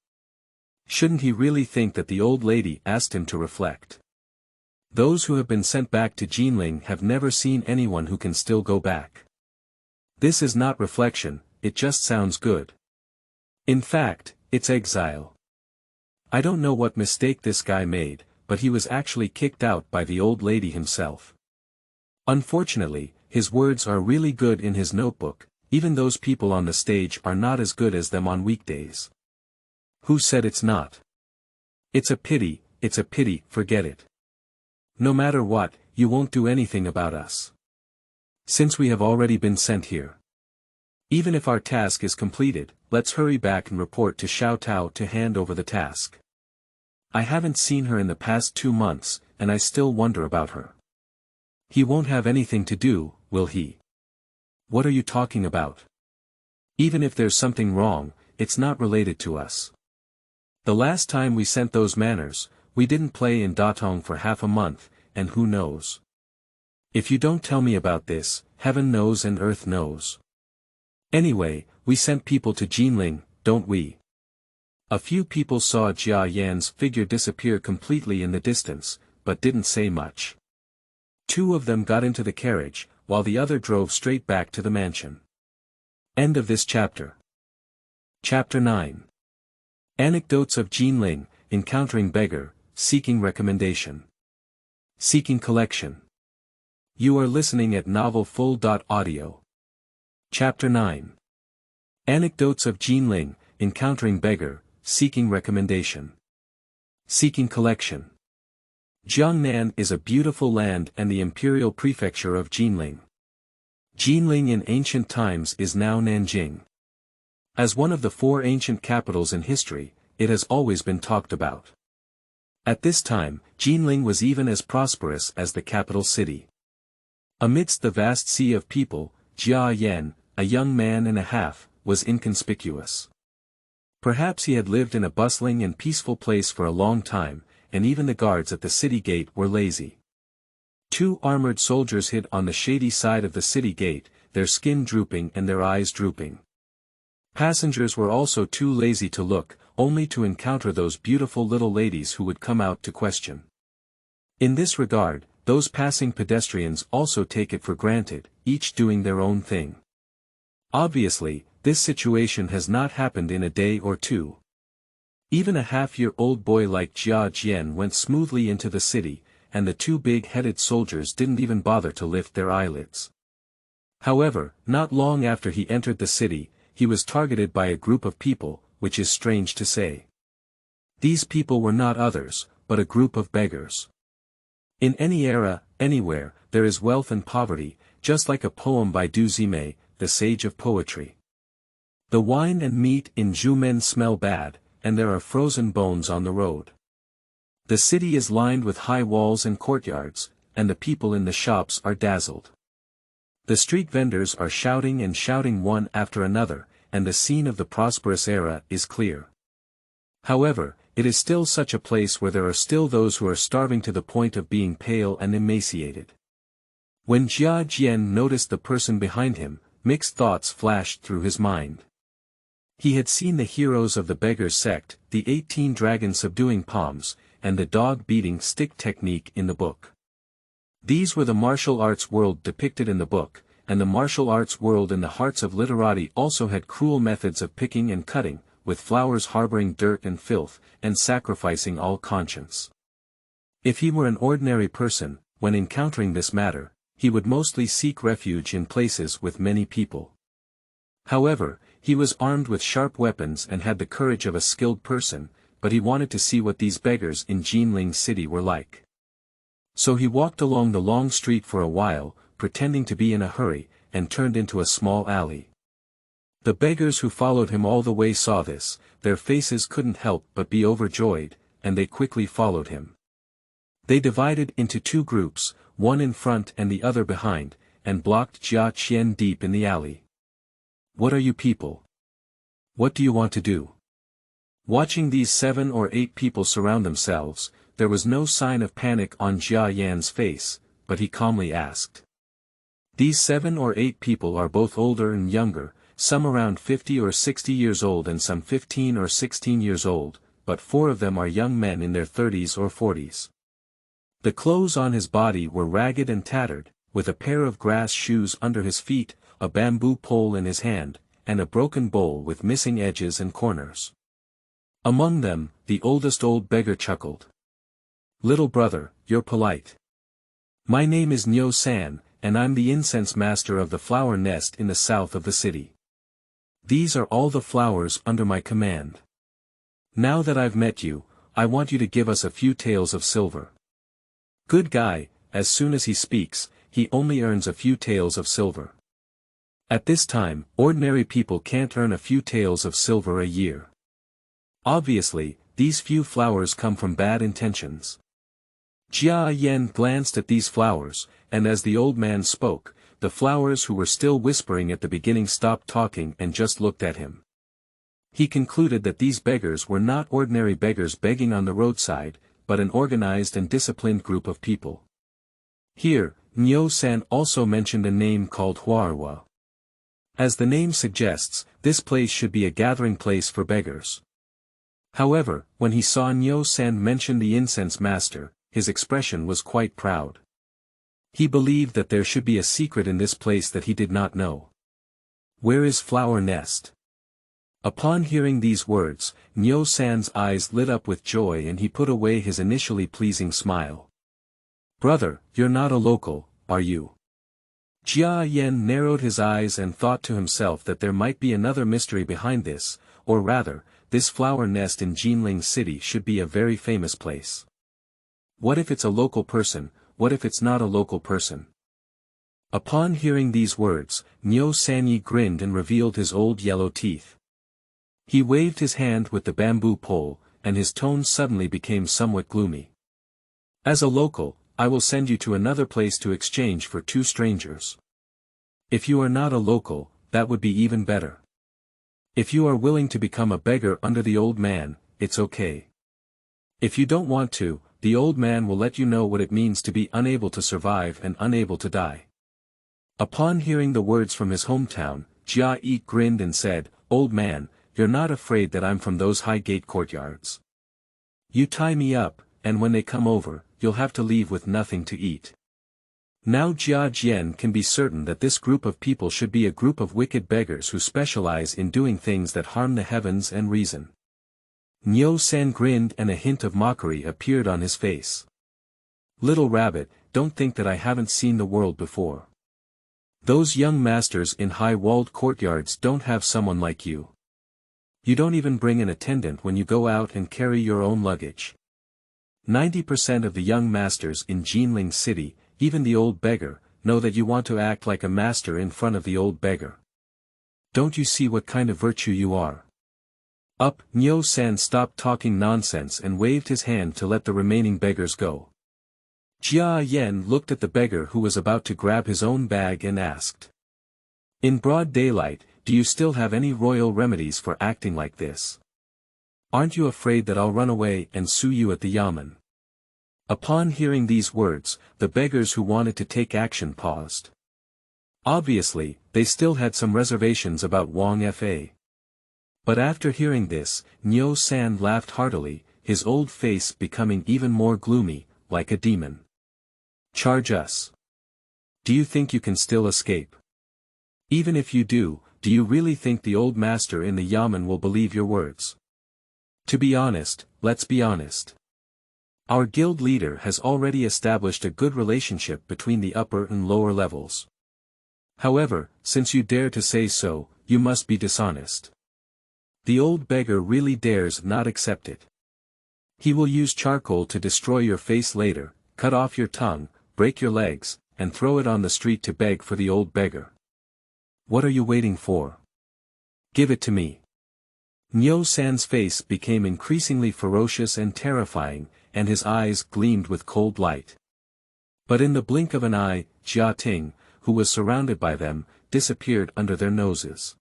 Shouldn't he really think that the old lady asked him to reflect? Those who have been sent back to Jinling have never seen anyone who can still go back. This is not reflection, it just sounds good. In fact, it's exile. I don't know what mistake this guy made, but he was actually kicked out by the old lady himself. Unfortunately, his words are really good in his notebook, even those people on the stage are not as good as them on weekdays. Who said it's not? It's a pity, forget it. No matter what, you won't do anything about us. Since we have already been sent here. Even if our task is completed, let's hurry back and report to Xiao Tao to hand over the task. I haven't seen her in the past 2 months, and I still wonder about her. He won't have anything to do, will he? What are you talking about? Even if there's something wrong, it's not related to us. The last time we sent those manners, we didn't play in Datong for half a month, and who knows? If you don't tell me about this, heaven knows and earth knows. Anyway, we sent people to Jinling, don't we? A few people saw Jia Yan's figure disappear completely in the distance, but didn't say much. 2 of them got into the carriage, while the other drove straight back to the mansion. End of this chapter. Chapter 9. Anecdotes of Jinling, encountering beggar, seeking recommendation. Seeking collection. You are listening at novelfull.audio. Chapter 9. Anecdotes of Jinling, encountering beggar, seeking recommendation. Seeking collection. Jiangnan is a beautiful land and the imperial prefecture of Jinling. Jinling in ancient times is now Nanjing. As one of the 4 ancient capitals in history, it has always been talked about. At this time, Jinling was even as prosperous as the capital city. Amidst the vast sea of people, Jia Yan, a young man and a half, was inconspicuous. Perhaps he had lived in a bustling and peaceful place for a long time, and even the guards at the city gate were lazy. 2 armored soldiers hid on the shady side of the city gate, their skin drooping and their eyes drooping. Passengers were also too lazy to look, only to encounter those beautiful little ladies who would come out to question. In this regard, those passing pedestrians also take it for granted, each doing their own thing. Obviously, this situation has not happened in a day or 2. Even a half-year-old boy like Jia Jian went smoothly into the city, and the 2 big-headed soldiers didn't even bother to lift their eyelids. However, not long after he entered the city, he was targeted by a group of people, which is strange to say. These people were not others, but a group of beggars. In any era, anywhere, there is wealth and poverty, just like a poem by Du Zime, the sage of poetry. The wine and meat in Zhumen smell bad, and there are frozen bones on the road. The city is lined with high walls and courtyards, and the people in the shops are dazzled. The street vendors are shouting and shouting one after another, and the scene of the prosperous era is clear. However, it is still such a place where there are still those who are starving to the point of being pale and emaciated. When Jia Jian noticed the person behind him, mixed thoughts flashed through his mind. He had seen the heroes of the beggars' sect, the 18 dragons subduing palms, and the dog-beating stick technique in the book. These were the martial arts world depicted in the book, and the martial arts world in the hearts of literati also had cruel methods of picking and cutting, with flowers harboring dirt and filth, and sacrificing all conscience. If he were an ordinary person, when encountering this matter, he would mostly seek refuge in places with many people. However, he was armed with sharp weapons and had the courage of a skilled person, but he wanted to see what these beggars in Jinling City were like. So he walked along the long street for a while, pretending to be in a hurry, and turned into a small alley. The beggars who followed him all the way saw this, their faces couldn't help but be overjoyed, and they quickly followed him. They divided into two groups, one in front and the other behind, and blocked Jia Qian deep in the alley. "What are you people? What do you want to do?" Watching these 7 or 8 people surround themselves, there was no sign of panic on Jia Yan's face, but he calmly asked. These 7 or 8 people are both older and younger, some around 50 or 60 years old and some 15 or 16 years old, but 4 of them are young men in their 30s or 40s. The clothes on his body were ragged and tattered, with a pair of grass shoes under his feet, a bamboo pole in his hand, and a broken bowl with missing edges and corners. Among them, the oldest old beggar chuckled. "Little brother, you're polite. My name is Nyo San, and I'm the incense master of the flower nest in the south of the city. These are all the flowers under my command. Now that I've met you, I want you to give us a few taels of silver." Good guy, as soon as he speaks, he only earns a few taels of silver. At this time, ordinary people can't earn a few taels of silver a year. Obviously, these few flowers come from bad intentions. Jia Yan glanced at these flowers, and as the old man spoke, the flowers who were still whispering at the beginning stopped talking and just looked at him. He concluded that these beggars were not ordinary beggars begging on the roadside, but an organized and disciplined group of people. Here, Nyo San also mentioned a name called Huarwa. As the name suggests, this place should be a gathering place for beggars. However, when he saw Nyo San mention the incense master, his expression was quite proud. He believed that there should be a secret in this place that he did not know. "Where is Flower Nest?" Upon hearing these words, Nyo San's eyes lit up with joy and he put away his initially pleasing smile. "Brother, you're not a local, are you?" Jia Yan narrowed his eyes and thought to himself that there might be another mystery behind this, or rather, this flower nest in Jinling City should be a very famous place. What if it's a local person, what if it's not a local person? Upon hearing these words, Nyo Sanyi grinned and revealed his old yellow teeth. He waved his hand with the bamboo pole, and his tone suddenly became somewhat gloomy. "As a local, I will send you to another place to exchange for 2 strangers. If you are not a local, that would be even better. If you are willing to become a beggar under the old man, it's okay. If you don't want to, the old man will let you know what it means to be unable to survive and unable to die." Upon hearing the words from his hometown, Jia Yi grinned and said, "Old man, you're not afraid that I'm from those high gate courtyards. You tie me up, and when they come over, you'll have to leave with nothing to eat." Now Jia Jian can be certain that this group of people should be a group of wicked beggars who specialize in doing things that harm the heavens and reason. Nyo San grinned and a hint of mockery appeared on his face. "Little rabbit, don't think that I haven't seen the world before. Those young masters in high-walled courtyards don't have someone like you. You don't even bring an attendant when you go out and carry your own luggage. 90% of the young masters in Jinling City, even the old beggar, know that you want to act like a master in front of the old beggar. Don't you see what kind of virtue you are?" Up, Nyo San stopped talking nonsense and waved his hand to let the remaining beggars go. Jia Yan looked at the beggar who was about to grab his own bag and asked. "In broad daylight, do you still have any royal remedies for acting like this? Aren't you afraid that I'll run away and sue you at the yamen?" Upon hearing these words, the beggars who wanted to take action paused. Obviously, they still had some reservations about Wang Fa. But after hearing this, Niu San laughed heartily, his old face becoming even more gloomy, like a demon. Charge us. Do you think you can still escape? Even if you do you really think the old master in the yamen will believe your words? To be honest, let's be honest. Our guild leader has already established a good relationship between the upper and lower levels. However, since you dare to say so, you must be dishonest. The old beggar really dares not accept it. He will use charcoal to destroy your face later, cut off your tongue, break your legs, and throw it on the street to beg for the old beggar. What are you waiting for? Give it to me. Niu San's face became increasingly ferocious and terrifying, and his eyes gleamed with cold light. But in the blink of an eye, Jia Ting, who was surrounded by them, disappeared under their noses.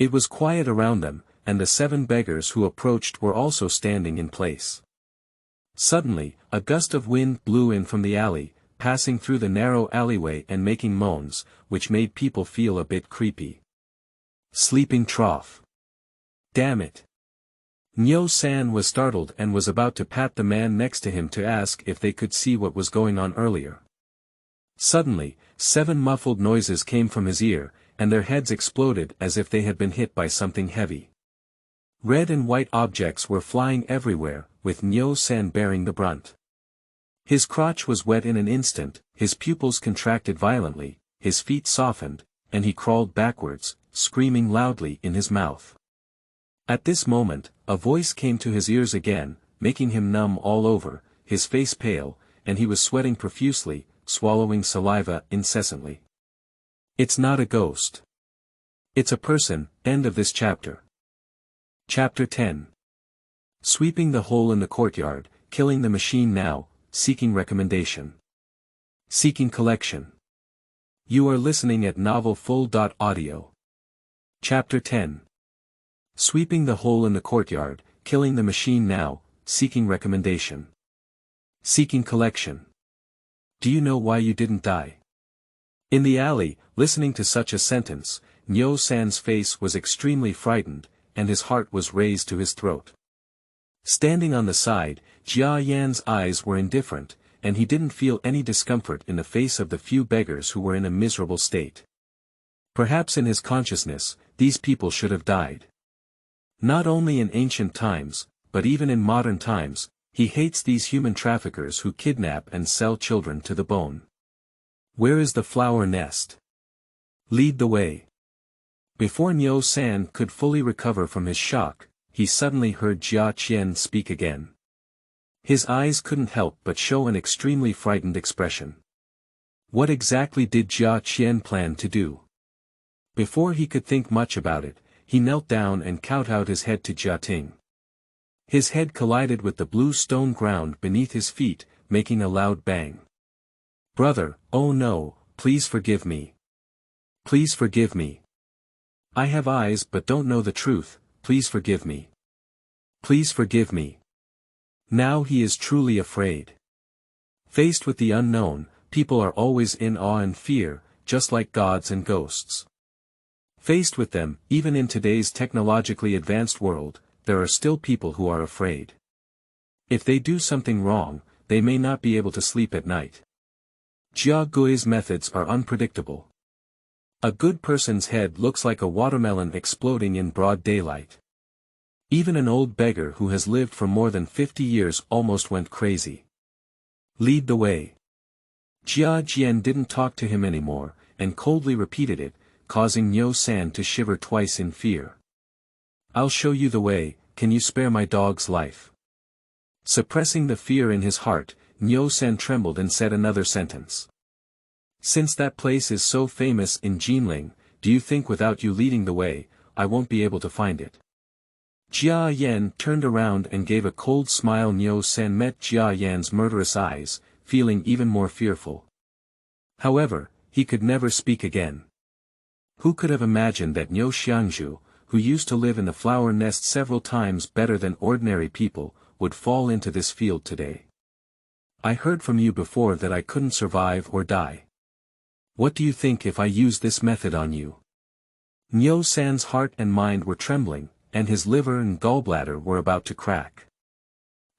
It was quiet around them, and the 7 beggars who approached were also standing in place. Suddenly, a gust of wind blew in from the alley, passing through the narrow alleyway and making moans, which made people feel a bit creepy. Sleeping trough. Damn it. Niu San was startled and was about to pat the man next to him to ask if they could see what was going on earlier. Suddenly, 7 muffled noises came from his ear, and their heads exploded as if they had been hit by something heavy. Red and white objects were flying everywhere, with Niu San bearing the brunt. His crotch was wet in an instant, his pupils contracted violently, his feet softened, and he crawled backwards, screaming loudly in his mouth. At this moment, a voice came to his ears again, making him numb all over, his face pale, and he was sweating profusely, swallowing saliva incessantly. It's not a ghost. It's a person. End of this chapter. Chapter 10. Sweeping the hole in the courtyard, killing the machine now, seeking recommendation. Seeking collection. You are listening at novelfull.audio. Chapter 10. Sweeping the hole in the courtyard, killing the machine now, seeking recommendation. Seeking collection. Do you know why you didn't die? In the alley, listening to such a sentence, Niu San's face was extremely frightened, and his heart was raised to his throat. Standing on the side, Jia Yan's eyes were indifferent, and he didn't feel any discomfort in the face of the few beggars who were in a miserable state. Perhaps in his consciousness, these people should have died. Not only in ancient times, but even in modern times, he hates these human traffickers who kidnap and sell children to the bone. Where is the flower nest? Lead the way. Before Niu San could fully recover from his shock, he suddenly heard Jia Qian speak again. His eyes couldn't help but show an extremely frightened expression. What exactly did Jia Qian plan to do? Before he could think much about it, he knelt down and kowtowed his head to Jia Ting. His head collided with the blue stone ground beneath his feet, making a loud bang. Brother, oh no, please forgive me. Please forgive me. I have eyes but don't know the truth, please forgive me. Please forgive me. Now he is truly afraid. Faced with the unknown, people are always in awe and fear, just like gods and ghosts. Faced with them, even in today's technologically advanced world, there are still people who are afraid. If they do something wrong, they may not be able to sleep at night. Jia Gui's methods are unpredictable. A good person's head looks like a watermelon exploding in broad daylight. Even an old beggar who has lived for more than 50 years almost went crazy. Lead the way. Jia Jian didn't talk to him anymore, and coldly repeated it, causing Niu San to shiver twice in fear. I'll show you the way, can you spare my dog's life? Suppressing the fear in his heart, Niu San trembled and said another sentence. Since that place is so famous in Jinling, do you think without you leading the way, I won't be able to find it? Jia Yan turned around and gave a cold smile. Niu San met Jia Yan's murderous eyes, feeling even more fearful. However, he could never speak again. Who could have imagined that Niu Xiangzhu, who used to live in the flower nest several times better than ordinary people, would fall into this field today? I heard from you before that I couldn't survive or die. What do you think if I use this method on you? Niu San's heart and mind were trembling, and his liver and gallbladder were about to crack.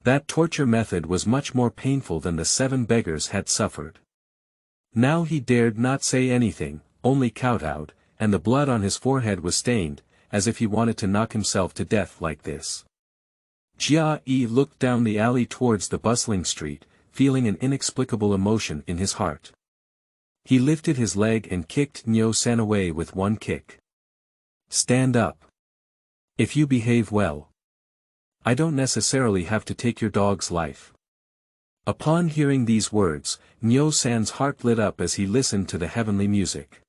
That torture method was much more painful than the 7 beggars had suffered. Now he dared not say anything, only kowtowed, and the blood on his forehead was stained, as if he wanted to knock himself to death like this. Jia looked down the alley towards the bustling street, feeling an inexplicable emotion in his heart. He lifted his leg and kicked Nyo-san away with one kick. Stand up. If you behave well, I don't necessarily have to take your dog's life. Upon hearing these words, Nyo-san's heart lit up as he listened to the heavenly music.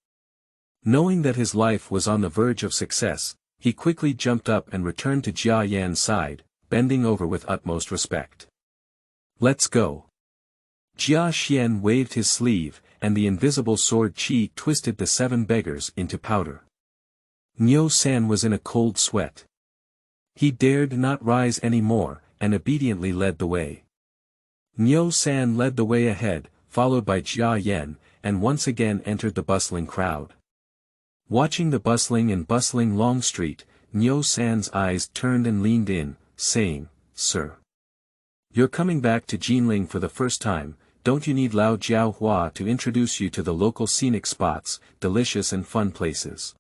Knowing that his life was on the verge of success, he quickly jumped up and returned to Jia Yan's side, bending over with utmost respect. Let's go. Jia Xian waved his sleeve, and the invisible sword Qi twisted the 7 beggars into powder. Nyo-san was in a cold sweat. He dared not rise any more, and obediently led the way. Nyo-san led the way ahead, followed by Jia Yan, and once again entered the bustling crowd. Watching the bustling long street, Nyo-san's eyes turned and leaned in, saying, "Sir, you're coming back to Jinling for the first time. Don't you need Lao Jiaohua to introduce you to the local scenic spots, delicious and fun places?"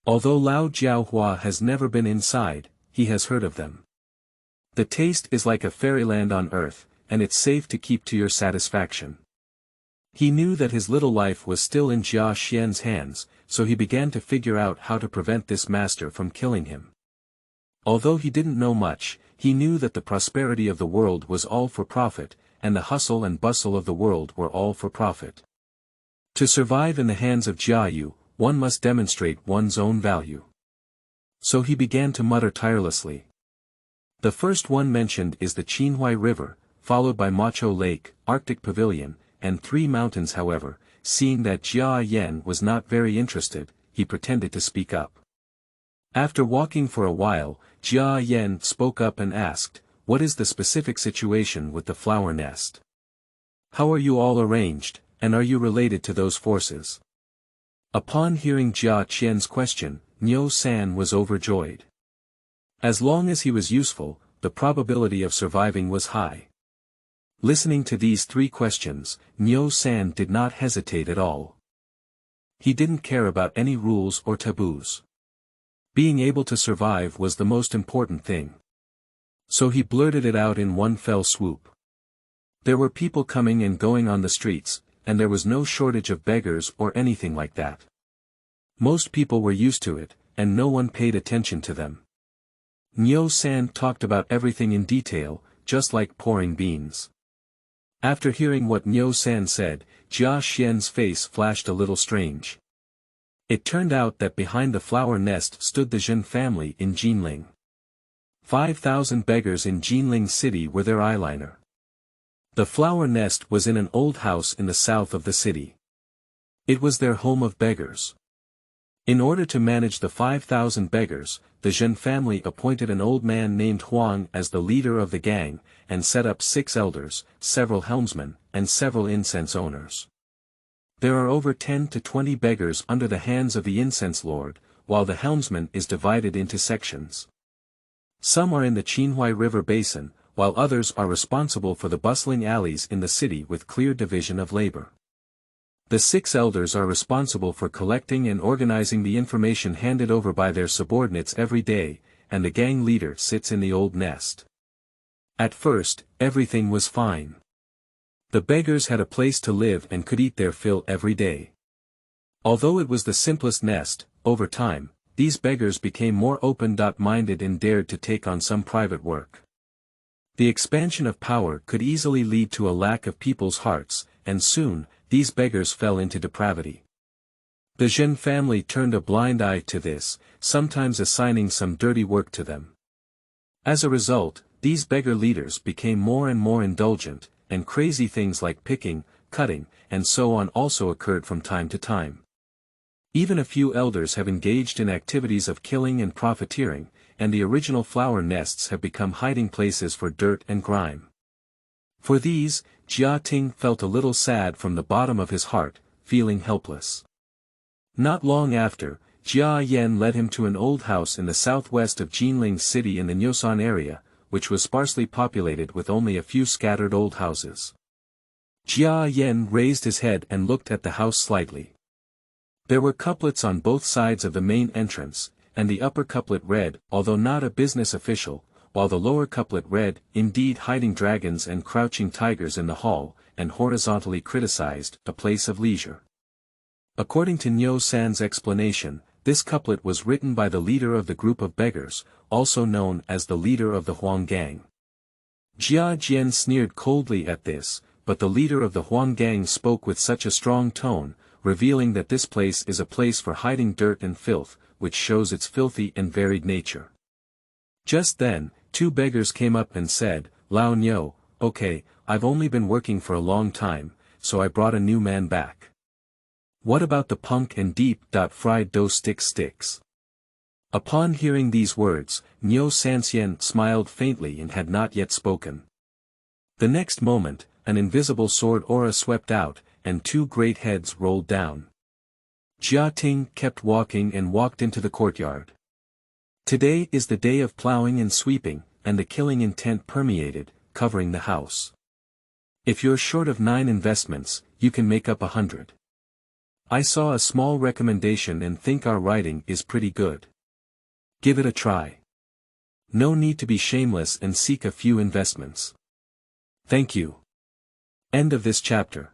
Although Lao Jiaohua has never been inside, he has heard of them. The taste is like a fairyland on earth, and it's safe to keep to your satisfaction. He knew that his little life was still in Jia Xian's hands, so he began to figure out how to prevent this master from killing him. Although he didn't know much, he knew that the prosperity of the world was all for profit, and the hustle and bustle of the world were all for profit. To survive in the hands of Jiayu, one must demonstrate one's own value. So he began to mutter tirelessly. The first one mentioned is the Qinhuai River, followed by Macho Lake, Arctic Pavilion, and 3 mountains. However, seeing that Jia Yan was not very interested, he pretended to speak up. After walking for a while, Jia Yan spoke up and asked, "What is the specific situation with the flower nest? How are you all arranged, and are you related to those forces?" Upon hearing Jia Qian's question, Nyo-san was overjoyed. As long as he was useful, the probability of surviving was high. Listening to these 3 questions, Nyo-san did not hesitate at all. He didn't care about any rules or taboos. Being able to survive was the most important thing. So he blurted it out in one fell swoop. There were people coming and going on the streets, and there was no shortage of beggars or anything like that. Most people were used to it, and no one paid attention to them. Nyo-san talked about everything in detail, just like pouring beans. After hearing what Nyo-san said, Jia Xian's face flashed a little strange. It turned out that behind the flower nest stood the Zhen family in Jinling. 5,000 beggars in Jinling city were their eyeliner. The flower nest was in an old house in the south of the city. It was their home of beggars. In order to manage the 5,000 beggars, the Zhen family appointed an old man named Huang as the leader of the gang, and set up 6 elders, several helmsmen, and several incense owners. There are over 10 to 20 beggars under the hands of the incense lord, while the helmsman is divided into sections. Some are in the Qinhuai River basin, while others are responsible for the bustling alleys in the city with clear division of labor. The 6 elders are responsible for collecting and organizing the information handed over by their subordinates every day, and the gang leader sits in the old nest. At first, everything was fine. The beggars had a place to live and could eat their fill every day. Although it was the simplest nest, over time, these beggars became more open-minded and dared to take on some private work. The expansion of power could easily lead to a lack of people's hearts, and soon, these beggars fell into depravity. The Zhen family turned a blind eye to this, sometimes assigning some dirty work to them. As a result, these beggar leaders became more and more indulgent, and crazy things like picking, cutting, and so on also occurred from time to time. Even a few elders have engaged in activities of killing and profiteering, and the original flower nests have become hiding places for dirt and grime. For these, Jia Ting felt a little sad from the bottom of his heart, feeling helpless. Not long after, Jia Yan led him to an old house in the southwest of Jinling City in the Nyosan area, which was sparsely populated with only a few scattered old houses. Jia Yan raised his head and looked at the house slightly. There were couplets on both sides of the main entrance, and the upper couplet read, although not a business official, while the lower couplet read, indeed hiding dragons and crouching tigers in the hall, and horizontally criticized, a place of leisure. According to Nyo San's explanation, this couplet was written by the leader of the group of beggars, also known as the leader of the Huang Gang. Jia Jian sneered coldly at this, but the leader of the Huang Gang spoke with such a strong tone, revealing that this place is a place for hiding dirt and filth, which shows its filthy and varied nature. Just then, two beggars came up and said, "Lao Nyo, okay, I've only been working for a long time, so I brought a new man back. What about the punk and deep fried dough sticks?" Upon hearing these words, Nyo Sansien smiled faintly and had not yet spoken. The next moment, an invisible sword aura swept out, and two great heads rolled down. Jia Ting kept walking and walked into the courtyard. Today is the day of plowing and sweeping, and the killing intent permeated, covering the house. If you're short of 9 investments, you can make up 100. I saw a small recommendation and think our writing is pretty good. Give it a try. No need to be shameless and seek a few investments. Thank you. End of this chapter.